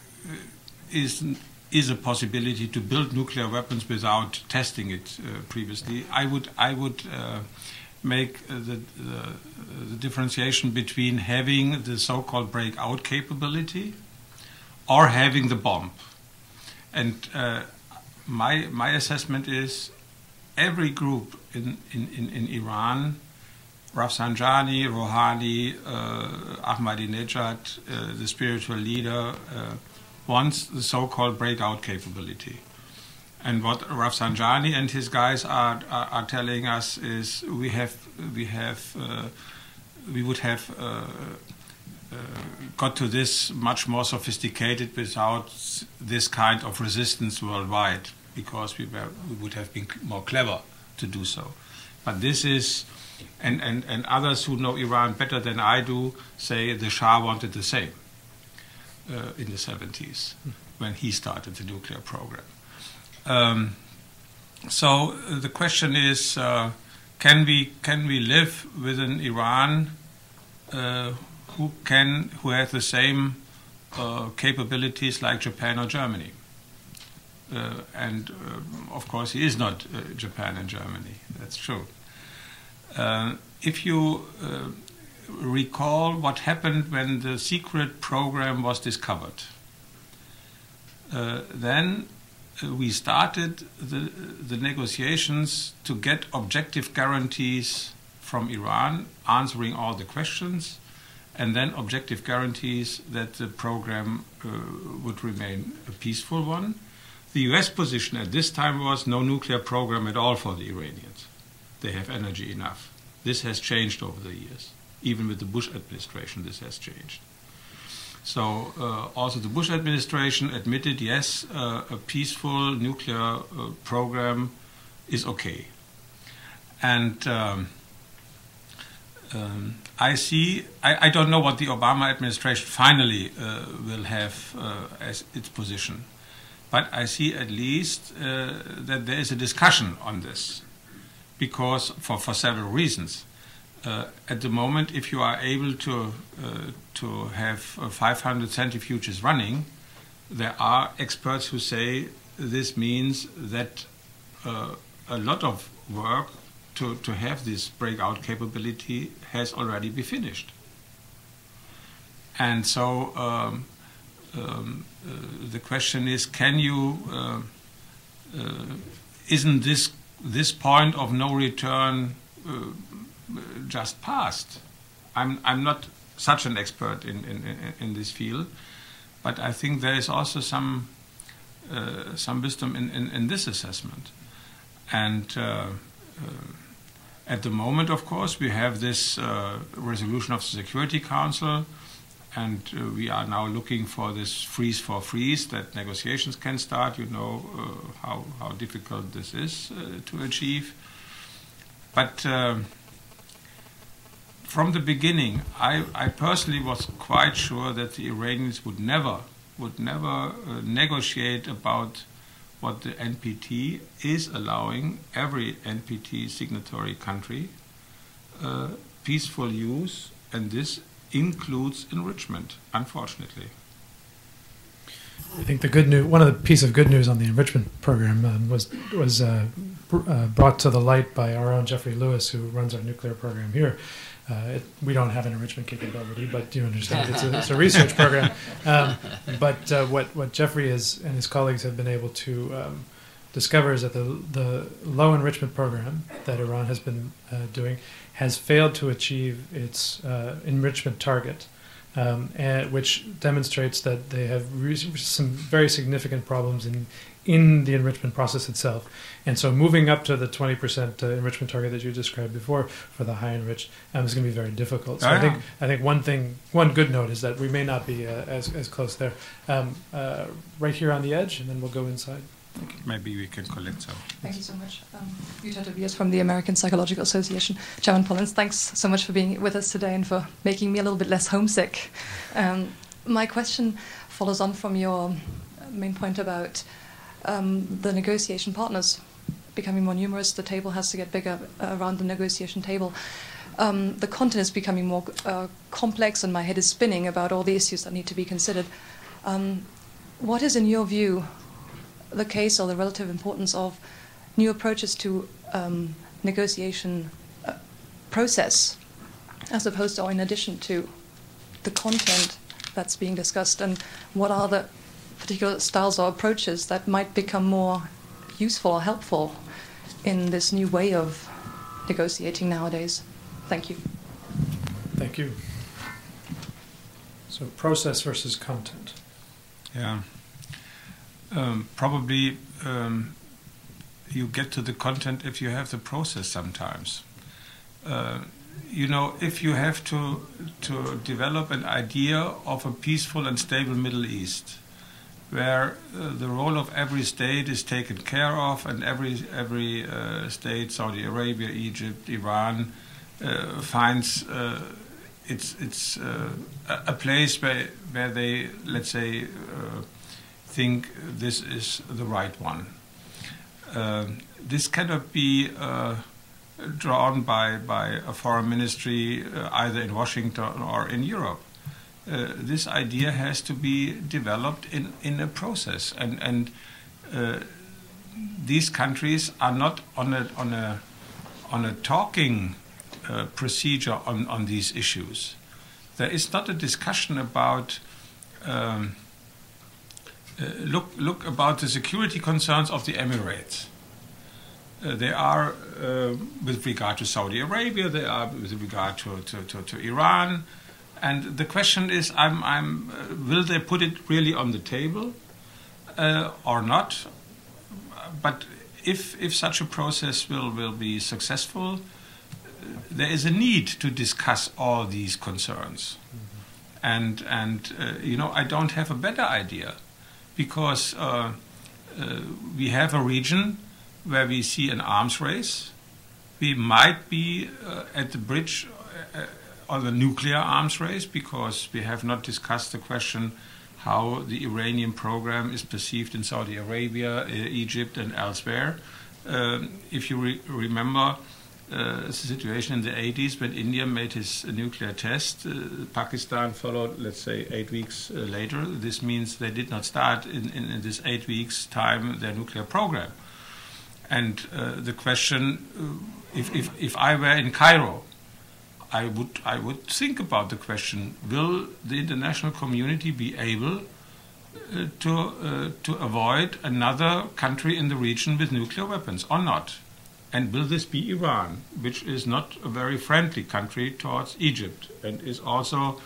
is a possibility to build nuclear weapons without testing it previously. I would make the differentiation between having the so-called breakout capability or having the bomb. And my assessment is every group in Iran, Rafsanjani, Rouhani, Ahmadinejad, the spiritual leader, wants the so-called breakout capability. And what Rafsanjani and his guys are telling us is we would have got to this much more sophisticated without this kind of resistance worldwide, because we would have been more clever to do so. But this is, and others who know Iran better than I do say the Shah wanted the same in the 70s when he started the nuclear program. So the question is, can we live with an Iran who has the same capabilities like Japan or Germany? Of course, he is not Japan and Germany. That's true. If you recall what happened when the secret program was discovered, then we started the negotiations to get objective guarantees from Iran, answering all the questions, and then objective guarantees that the program would remain a peaceful one. The US position at this time was no nuclear program at all for the Iranians. They have energy enough. This has changed over the years. Even with the Bush administration, this has changed. So also the Bush administration admitted, yes, a peaceful nuclear program is okay. And I don't know what the Obama administration finally will have as its position. But I see at least that there is a discussion on this, because for several reasons. At the moment, if you are able to have 500 centrifuges running, there are experts who say this means that a lot of work to have this breakout capability has already been finished. And so the question is, can you, isn't this point of no return just passed? I'm not such an expert in this field, but I think there is also some wisdom in this assessment. And at the moment, of course, we have this resolution of the Security Council, and we are now looking for this freeze for freeze, that negotiations can start. You know how difficult this is to achieve. But from the beginning, I personally was quite sure that the Iranians would never negotiate about what the NPT is allowing every NPT signatory country, peaceful use, and this includes enrichment, unfortunately. I think the good news, one of the pieces of good news on the enrichment program was brought to the light by our own Jeffrey Lewis, who runs our nuclear program here. We don't have an enrichment capability, but you understand it's a research program. But what Jeffrey and his colleagues have been able to discover is that the low enrichment program that Iran has been doing has failed to achieve its enrichment target, which demonstrates that they have some very significant problems in the enrichment process itself. And so moving up to the 20% enrichment target that you described before for the high enriched is going to be very difficult. So I think one good note is that we may not be as close there. Right here on the edge, and then we'll go inside. Maybe we can collect some. Thank you so much. Jutta Tobias from the American Psychological Association. German Polenz, thanks so much for being with us today and for making me a little bit less homesick. My question follows on from your main point about the negotiation partners becoming more numerous. The table has to get bigger around the negotiation table. The content is becoming more complex, and my head is spinning about all the issues that need to be considered. What is, in your view, the case or the relative importance of new approaches to negotiation process, as opposed to or in addition to the content that's being discussed, and what are the particular styles or approaches that might become more useful or helpful in this new way of negotiating nowadays? Thank you. Thank you. So process versus content. Yeah. Probably you get to the content if you have the process sometimes. You know, if you have to develop an idea of a peaceful and stable Middle East, where the role of every state is taken care of, and every state, Saudi Arabia, Egypt, Iran, finds it's a place where they, let's say, think this is the right one. This cannot be drawn by a foreign ministry either in Washington or in Europe. This idea has to be developed in a process, and these countries are not on a talking procedure on these issues. There is not a discussion about look about the security concerns of the Emirates. They are with regard to Saudi Arabia. They are with regard to Iran. And the question is, will they put it really on the table or not? But if such a process will be successful, there is a need to discuss all these concerns. Mm-hmm. And you know, I don't have a better idea, because we have a region where we see an arms race. We might be at the bridge on the nuclear arms race, because we have not discussed the question how the Iranian program is perceived in Saudi Arabia, Egypt, and elsewhere. If you remember the situation in the 80s when India made his nuclear test, Pakistan followed, let's say, 8 weeks later. This means they did not start in this 8 weeks' time their nuclear program. And the question, if I were in Cairo, I would think about the question: will the international community be able to avoid another country in the region with nuclear weapons or not? And will this be Iran, which is not a very friendly country towards Egypt and is also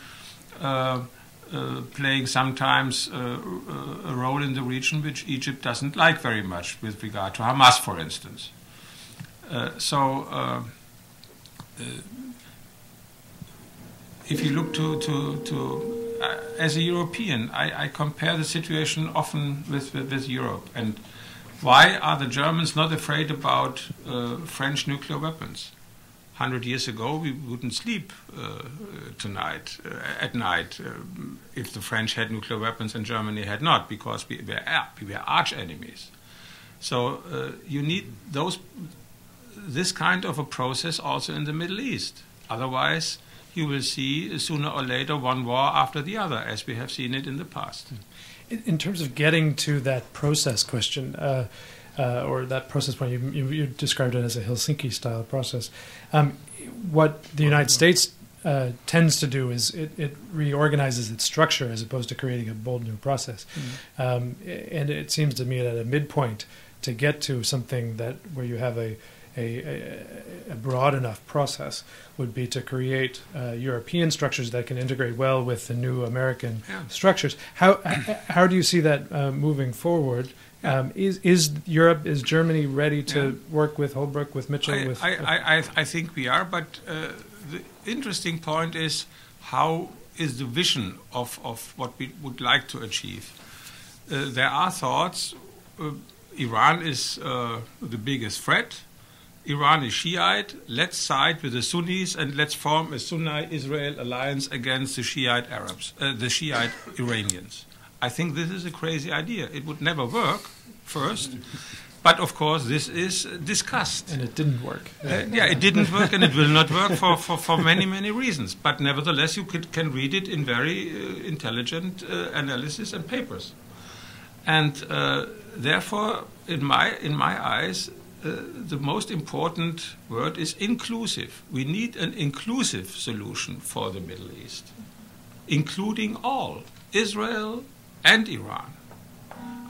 playing sometimes a role in the region which Egypt doesn't like very much, with regard to Hamas, for instance. If you look to as a European, I compare the situation often with Europe. And why are the Germans not afraid about French nuclear weapons? 100 years ago, we wouldn't sleep at night if the French had nuclear weapons and Germany had not, because we were arch enemies. So you need this kind of a process also in the Middle East. Otherwise, you will see sooner or later one war after the other, as we have seen it in the past. In terms of getting to that process question, or that process point, you described it as a Helsinki-style process. What the United States tends to do is it reorganizes its structure as opposed to creating a bold new process. Mm-hmm. And it seems to me that a midpoint to get to something where you have a broad enough process would be to create European structures that can integrate well with the new American structures. How do you see that moving forward? Is Germany ready to work with Holbrooke, with Mitchell? I think we are, but the interesting point is, how is the vision of what we would like to achieve? There are thoughts. Iran is the biggest threat. Iran is Shiite. Let's side with the Sunnis and let's form a Sunni-Israel alliance against the Shiite Arabs, the Shiite Iranians. I think this is a crazy idea. It would never work, first. But of course, this is discussed. And it didn't work. It didn't work, and it will not work for many, many reasons. But nevertheless, you can read it in very intelligent analysis and papers. And therefore, in my eyes, the most important word is inclusive. We need an inclusive solution for the Middle East, including all, Israel and Iran.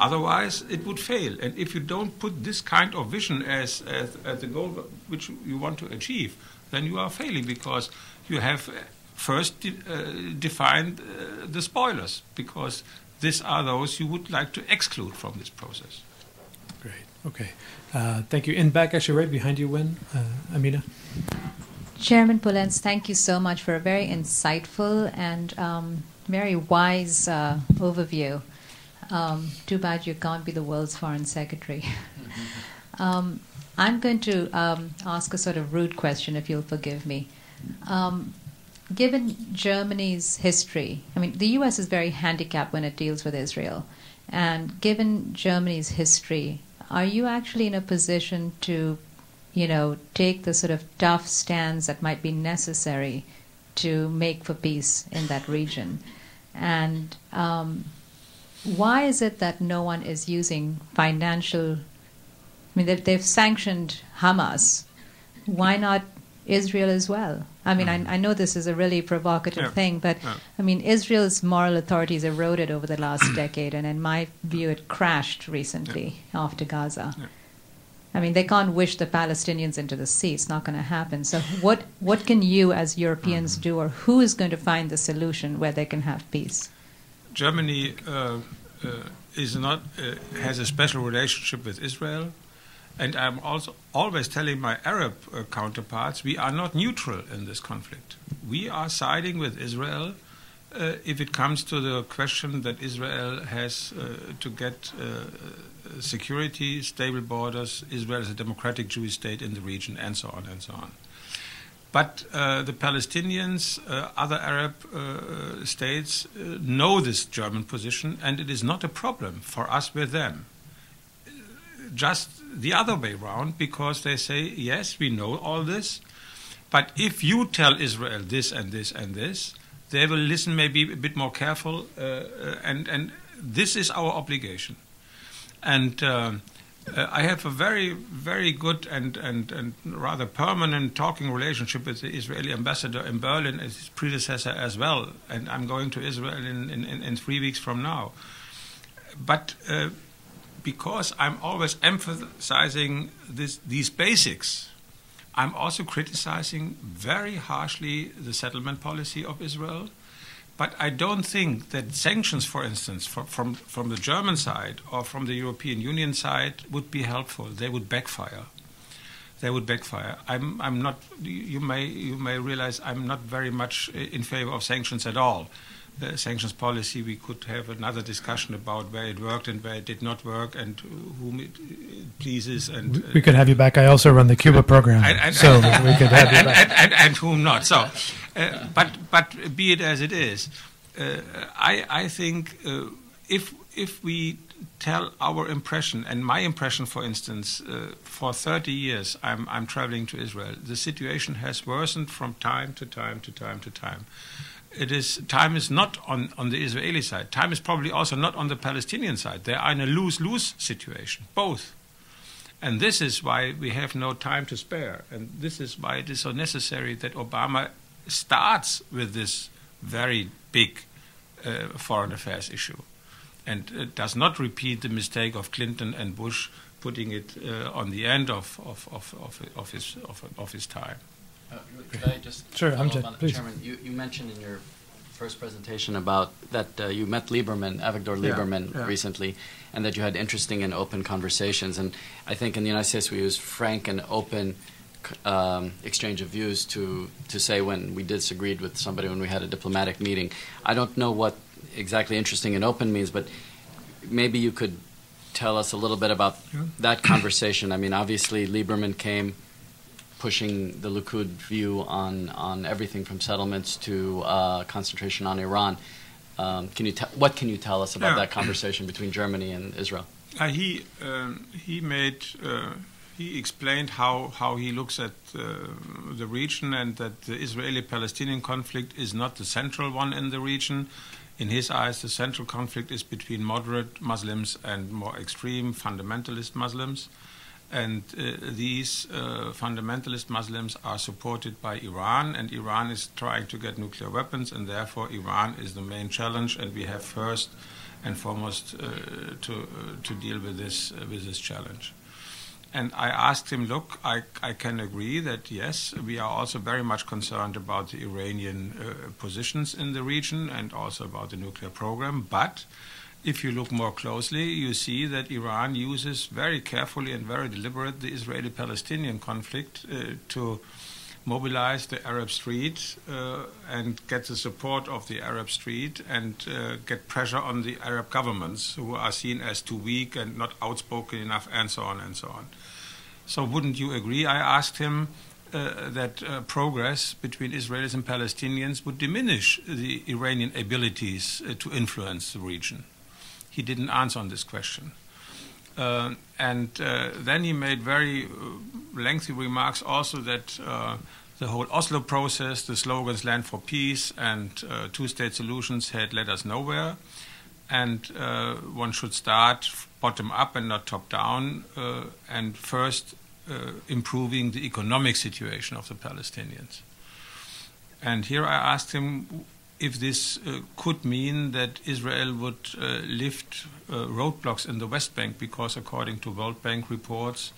Otherwise, it would fail. And if you don't put this kind of vision as the goal which you want to achieve, then you are failing, because you have first defined the spoilers, because these are those you would like to exclude from this process. Great. Okay. Thank you. In back, actually, right behind you, Amina. Chairman Polenz, thank you so much for a very insightful and very wise overview. Too bad you can't be the world's foreign secretary. I'm going to ask a sort of rude question, if you'll forgive me. Given Germany's history, I mean, the U.S. is very handicapped when it deals with Israel. And given Germany's history, are you actually in a position to take the sort of tough stance that might be necessary to make for peace in that region. And why is it that no one is using financial... I mean, they've sanctioned Hamas. Why not Israel as well? I mean, I know this is a really provocative thing, but I mean, Israel's moral authority has eroded over the last decade, and in my view, it crashed recently after Gaza. I mean, they can't wish the Palestinians into the sea. It's not going to happen. So what can you as Europeans do, or who is going to find the solution where they can have peace? Germany has a special relationship with Israel. And I'm also always telling my Arab counterparts, we are not neutral in this conflict. We are siding with Israel if it comes to the question that Israel has to get security, stable borders. Israel is a democratic Jewish state in the region, and so on and so on. But the Palestinians, other Arab states know this German position, and it is not a problem for us with them. Just the other way around, because they say, yes, we know all this, but if you tell Israel this and this and this, they will listen maybe a bit more careful, and this is our obligation. And I have a very, very good and rather permanent talking relationship with the Israeli ambassador in Berlin, as his predecessor as well, and I'm going to Israel in 3 weeks from now. But because I'm always emphasizing these basics, I'm also criticizing very harshly the settlement policy of Israel. But I don't think that sanctions, for instance, from the German side or from the European Union side would be helpful. They would backfire. They would backfire. I'm not. You may realize I'm not very much in favor of sanctions at all. The sanctions policy, we could have another discussion about where it worked and where it did not work and whom it pleases. And we could have you back. I also run the Cuba program, so we could have you back. And whom not. So, but be it as it is, I think if we tell our impression, and my impression, for instance, for 30 years I'm traveling to Israel, the situation has worsened from time to time to time to time. Time is not on the Israeli side. Time is probably also not on the Palestinian side. They are in a lose-lose situation, both. And this is why we have no time to spare. And this is why it is so necessary that Obama starts with this very big foreign affairs issue and does not repeat the mistake of Clinton and Bush putting it on the end of his time. Could I just sure, follow up on please. Chairman, you mentioned in your first presentation about that you met Avigdor Lieberman recently, and that you had interesting and open conversations. And I think in the United States we use frank and open exchange of views to say when we disagreed with somebody when we had a diplomatic meeting. I don't know what exactly interesting and open means, but maybe you could tell us a little bit about that conversation. I mean, obviously Lieberman came pushing the Likud view on everything from settlements to concentration on Iran. What can you tell us about that conversation between Germany and Israel? He explained how he looks at the region, and that the Israeli-Palestinian conflict is not the central one in the region. In his eyes, the central conflict is between moderate Muslims and more extreme fundamentalist Muslims. And these fundamentalist Muslims are supported by Iran, and Iran is trying to get nuclear weapons, and therefore Iran is the main challenge, and we have first and foremost to deal with this challenge. And I asked him, look, I can agree that, yes, we are also very much concerned about the Iranian positions in the region and also about the nuclear program, but if you look more closely, you see that Iran uses very carefully and very deliberate the Israeli-Palestinian conflict to mobilize the Arab street and get the support of the Arab street and get pressure on the Arab governments who are seen as too weak and not outspoken enough, and so on and so on. So wouldn't you agree, I asked him, that progress between Israelis and Palestinians would diminish the Iranian abilities to influence the region? He didn't answer on this question. Then he made very lengthy remarks also that the whole Oslo process, the slogans "Land for Peace" and two-state solutions had led us nowhere, and one should start bottom up and not top down, and first improving the economic situation of the Palestinians. And here I asked him if this could mean that Israel would lift roadblocks in the West Bank, because according to World Bank reports,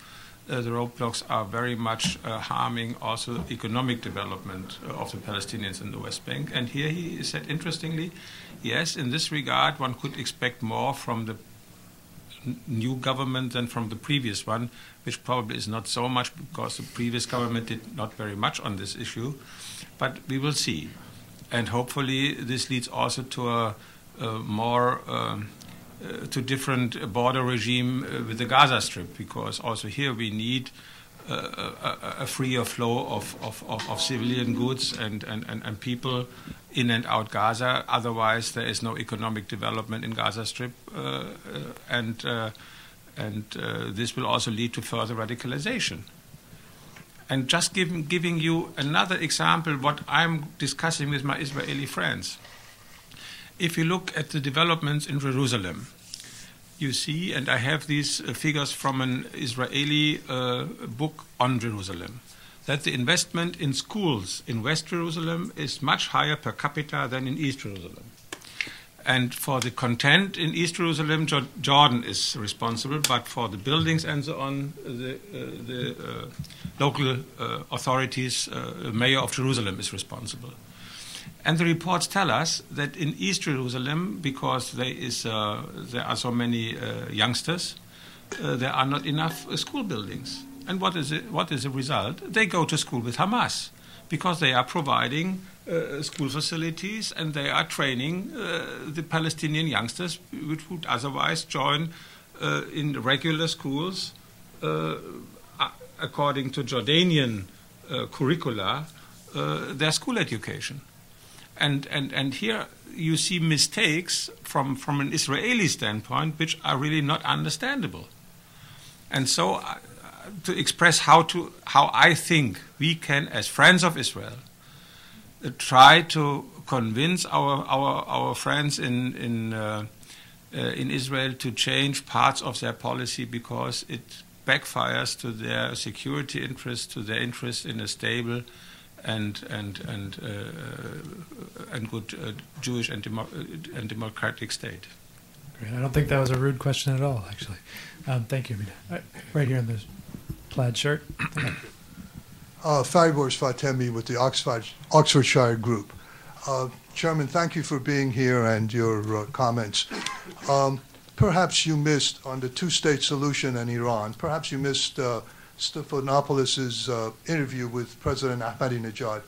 the roadblocks are very much harming also economic development of the Palestinians in the West Bank. And here he said, interestingly, yes, in this regard, one could expect more from the new government than from the previous one, which probably is not so much because the previous government did not very much on this issue. But we will see. And hopefully this leads also to a more to different border regime with the Gaza Strip, because also here we need a freer flow of civilian goods and people in and out Gaza. Otherwise, there is no economic development in Gaza Strip, and this will also lead to further radicalization. And just giving you another example, what I'm discussing with my Israeli friends. If you look at the developments in Jerusalem, you see, and I have these figures from an Israeli book on Jerusalem, that the investment in schools in West Jerusalem is much higher per capita than in East Jerusalem. And for the content in East Jerusalem, Jordan is responsible, but for the buildings and so on, the local authorities, mayor of Jerusalem is responsible. And the reports tell us that in East Jerusalem, because there are so many youngsters, there are not enough school buildings. And what is the result? They go to school with Hamas, because they are providing school facilities and they are training the Palestinian youngsters, which would otherwise join in regular schools according to Jordanian curricula, their school education. And here you see mistakes from an Israeli standpoint which are really not understandable. And so to express how I think we can, as friends of Israel, try to convince our friends in Israel to change parts of their policy, because it backfires to their security interests, to their interest in a stable and good Jewish and democratic state. Great. I don't think that was a rude question at all, actually. Thank you, Mina. Right here in this plaid shirt. Faribors Fatemi with the Oxfordshire Group. Chairman, thank you for being here and your comments. Perhaps you missed, on the two-state solution and Iran, perhaps you missed Stephanopoulos' interview with President Ahmadinejad.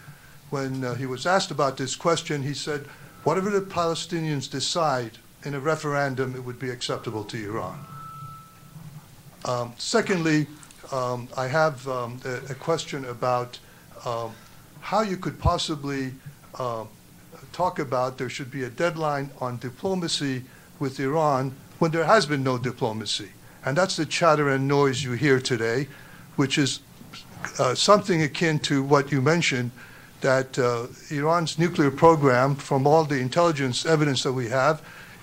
When he was asked about this question, he said, whatever the Palestinians decide in a referendum, it would be acceptable to Iran. Secondly, I have a question about how you could possibly talk about there should be a deadline on diplomacy with Iran when there has been no diplomacy. And that's the chatter and noise you hear today, which is something akin to what you mentioned, that Iran's nuclear program, from all the intelligence evidence that we have,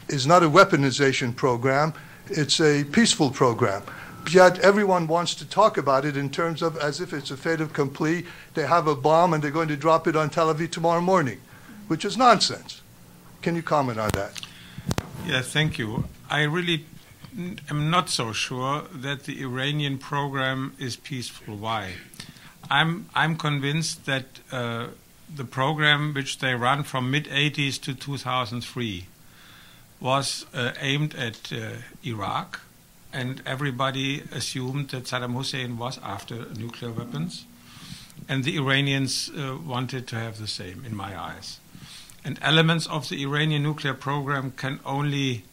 is not a weaponization program, it's a peaceful program. Yet everyone wants to talk about it in terms of as if it's a fait accompli. They have a bomb and they're going to drop it on Tel Aviv tomorrow morning, which is nonsense. Can you comment on that? Yes, thank you. I really am not so sure that the Iranian program is peaceful. Why? I'm convinced that the program which they run from mid-80s to 2003 was aimed at Iraq, and everybody assumed that Saddam Hussein was after nuclear weapons, and the Iranians wanted to have the same, in my eyes. And elements of the Iranian nuclear program make only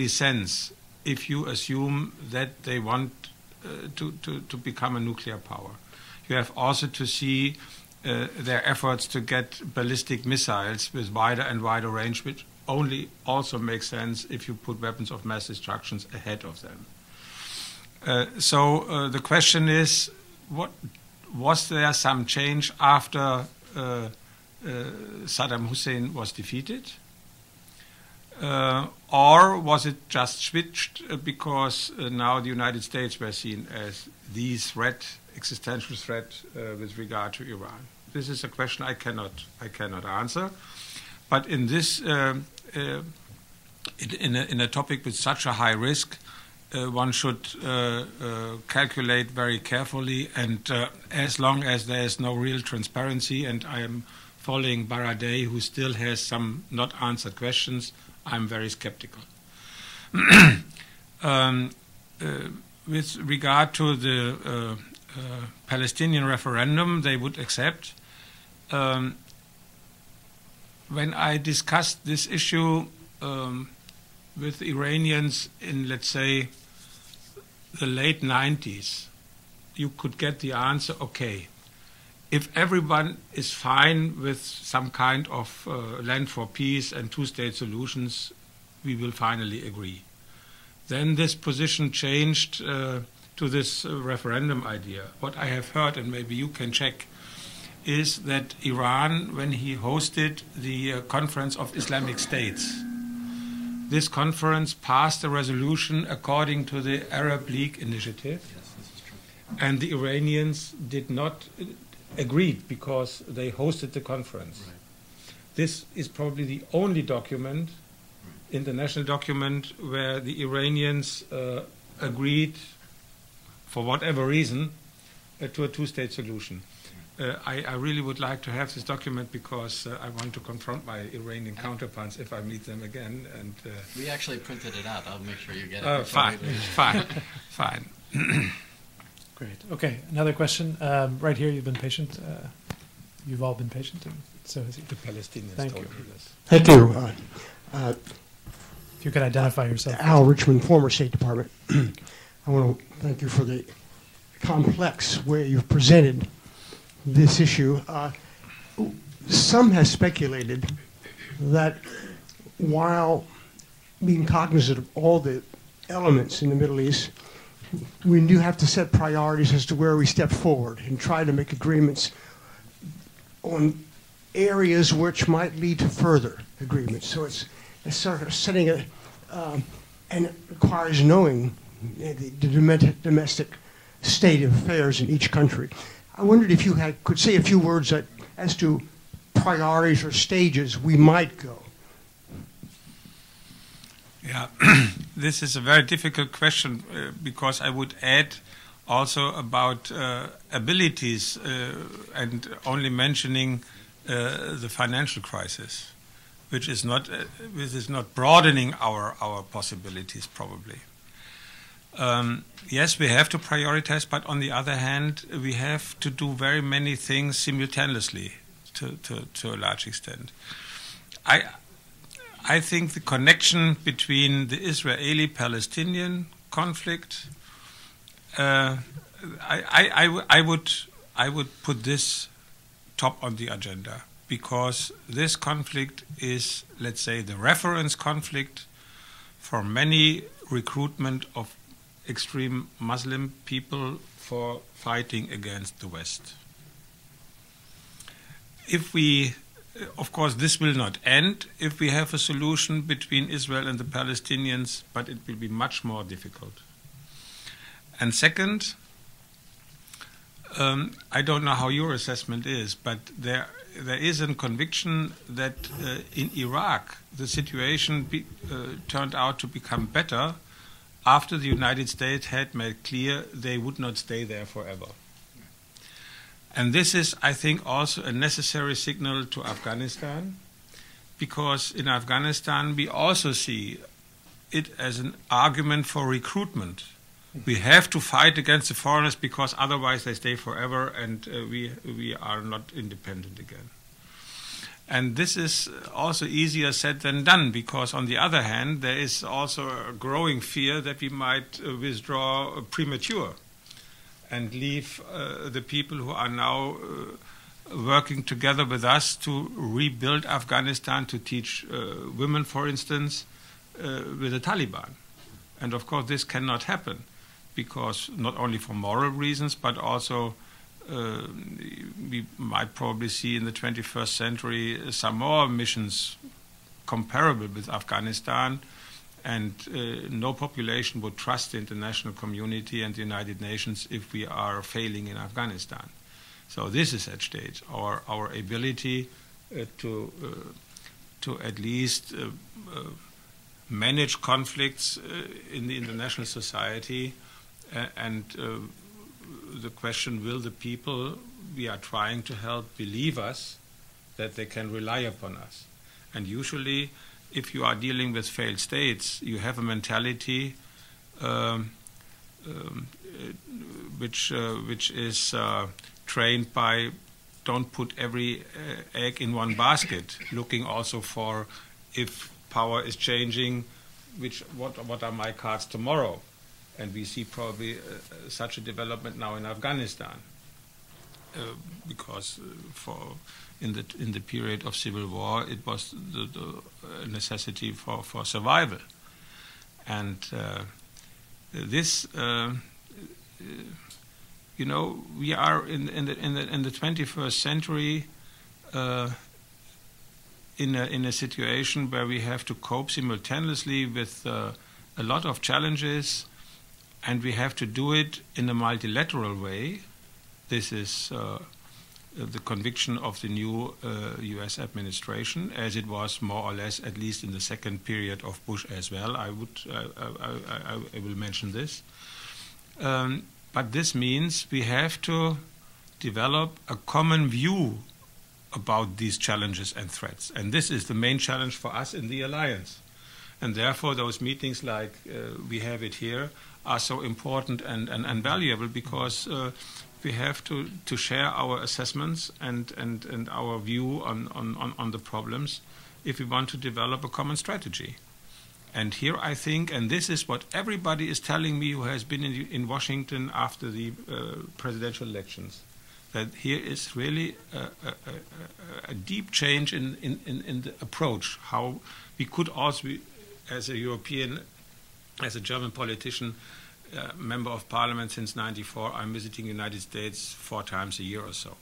sense if you assume that they want to become a nuclear power. You have also to see their efforts to get ballistic missiles with wider and wider range, which only also makes sense if you put weapons of mass destruction ahead of them. So the question is, was there some change after Saddam Hussein was defeated? Or was it just switched because now the United States were seen as the threat, existential threat with regard to Iran? This is a question I cannot answer. But in this, in a topic with such a high risk, one should calculate very carefully, and as long as there is no real transparency, and I am following Baradei, who still has some not answered questions, I'm very skeptical. With regard to the Palestinian referendum, they would accept. When I discussed this issue with Iranians in, let's say, the late 90s, you could get the answer, okay, if everyone is fine with some kind of land for peace and two-state solutions, we will finally agree. Then this position changed to this referendum idea. What I have heard, and maybe you can check, is that Iran, when he hosted the Conference of Islamic States, this conference passed a resolution according to the Arab League initiative. Yes, this is true. And the Iranians did not agree because they hosted the conference. Right. This is probably the only document, international document, where the Iranians agreed, for whatever reason, to a two-state solution. I really would like to have this document because I want to confront my Iranian counterparts if I meet them again. And we actually printed it out. I'll make sure you get it. Fine. Great. Okay, another question. Right here, you've been patient. You've all been patient, and so has he. The Palestinians Thank told you. me this. Thank you. If you could identify yourself. Al Richmond, former State Department. I want to thank you for the complex way you've presented this issue. Some have speculated that while being cognizant of all the elements in the Middle East, we do have to set priorities as to where we step forward and try to make agreements on areas which might lead to further agreements. So it's sort of setting a, and it requires knowing the domestic state of affairs in each country. I wondered if you could say a few words as to priorities or stages we might go. Yeah, this is a very difficult question because I would add also about abilities and only mentioning the financial crisis, which is not broadening our possibilities probably. Yes, we have to prioritize, but on the other hand, we have to do very many things simultaneously to a large extent. I think the connection between the Israeli-Palestinian conflict, I would put this top on the agenda because this conflict is, let's say, the reference conflict for many recruitment of extreme Muslim people for fighting against the West. If we, of course, this will not end if we have a solution between Israel and the Palestinians, but it will be much more difficult. And second, I don't know how your assessment is, but there is a conviction that in Iraq the situation turned out to become better after the United States had made clear they would not stay there forever. And this is, I think, also a necessary signal to Afghanistan, because in Afghanistan we also see it as an argument for recruitment. We have to fight against the foreigners because otherwise they stay forever and we are not independent again. And this is also easier said than done, because on the other hand, there is also a growing fear that we might withdraw premature and leave the people who are now working together with us to rebuild Afghanistan, to teach women, for instance, with the Taliban. And of course this cannot happen, because not only for moral reasons, but also we might probably see in the 21st century some more missions comparable with Afghanistan, and no population would trust the international community and the United Nations if we are failing in Afghanistan. So this is at stake, our ability to at least manage conflicts in the international society, and the question, will the people we are trying to help believe us that they can rely upon us? And usually, if you are dealing with failed states, you have a mentality which is trained by, don't put every egg in one basket, looking also for, if power is changing, what are my cards tomorrow? And we see probably such a development now in Afghanistan, because in the period of civil war, it was the necessity for survival, and this, you know, we are in the 21st century in a situation where we have to cope simultaneously with a lot of challenges, and we have to do it in a multilateral way. This is the conviction of the new U.S. administration, as it was more or less, at least in the second period of Bush as well. I will mention this. But this means we have to develop a common view about these challenges and threats. And this is the main challenge for us in the alliance. And therefore, those meetings like we have it here are so important and valuable, because we have to share our assessments and our view on the problems if we want to develop a common strategy. And here I think, and this is what everybody is telling me who has been in Washington after the presidential elections, that here is really a deep change in the approach, how we could also, as a European, as a German politician, member of parliament since '94, I'm visiting the United States 4 times a year or so.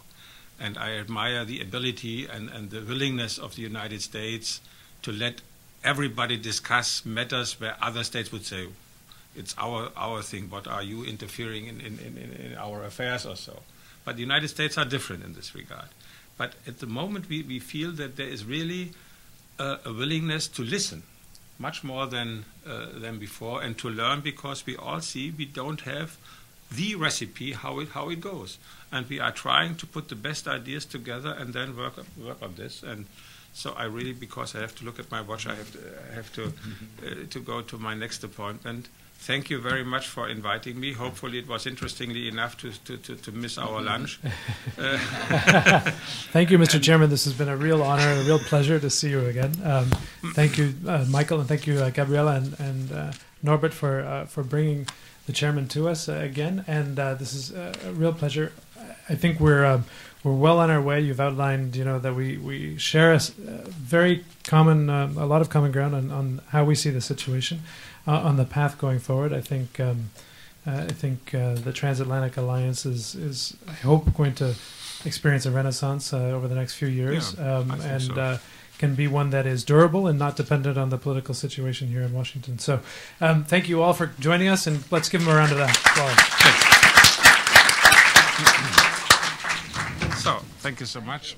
And I admire the ability and the willingness of the United States to let everybody discuss matters where other states would say, it's our thing, what are you interfering in our affairs or so. But the United States are different in this regard. But at the moment we feel that there is really a willingness to listen, much more than before, and to learn, because we all see we don't have the recipe how it goes, and we are trying to put the best ideas together and then work on this. And so I really, because I have to look at my watch, I have to go to my next appointment. Thank you very much for inviting me. Hopefully it was interestingly enough to miss our lunch. Thank you, Mr. Chairman. This has been a real honor, a real pleasure to see you again. Thank you, Michael, and thank you, Gabriela and Norbert, for bringing the chairman to us again. And this is a real pleasure. I think we're well on our way. You've outlined, that we share a very common, a lot of common ground on how we see the situation. On the path going forward, I think the Transatlantic Alliance is I hope going to experience a renaissance over the next few years, can be one that is durable and not dependent on the political situation here in Washington. So, thank you all for joining us, and let's give them a round of applause. So, thank you so much.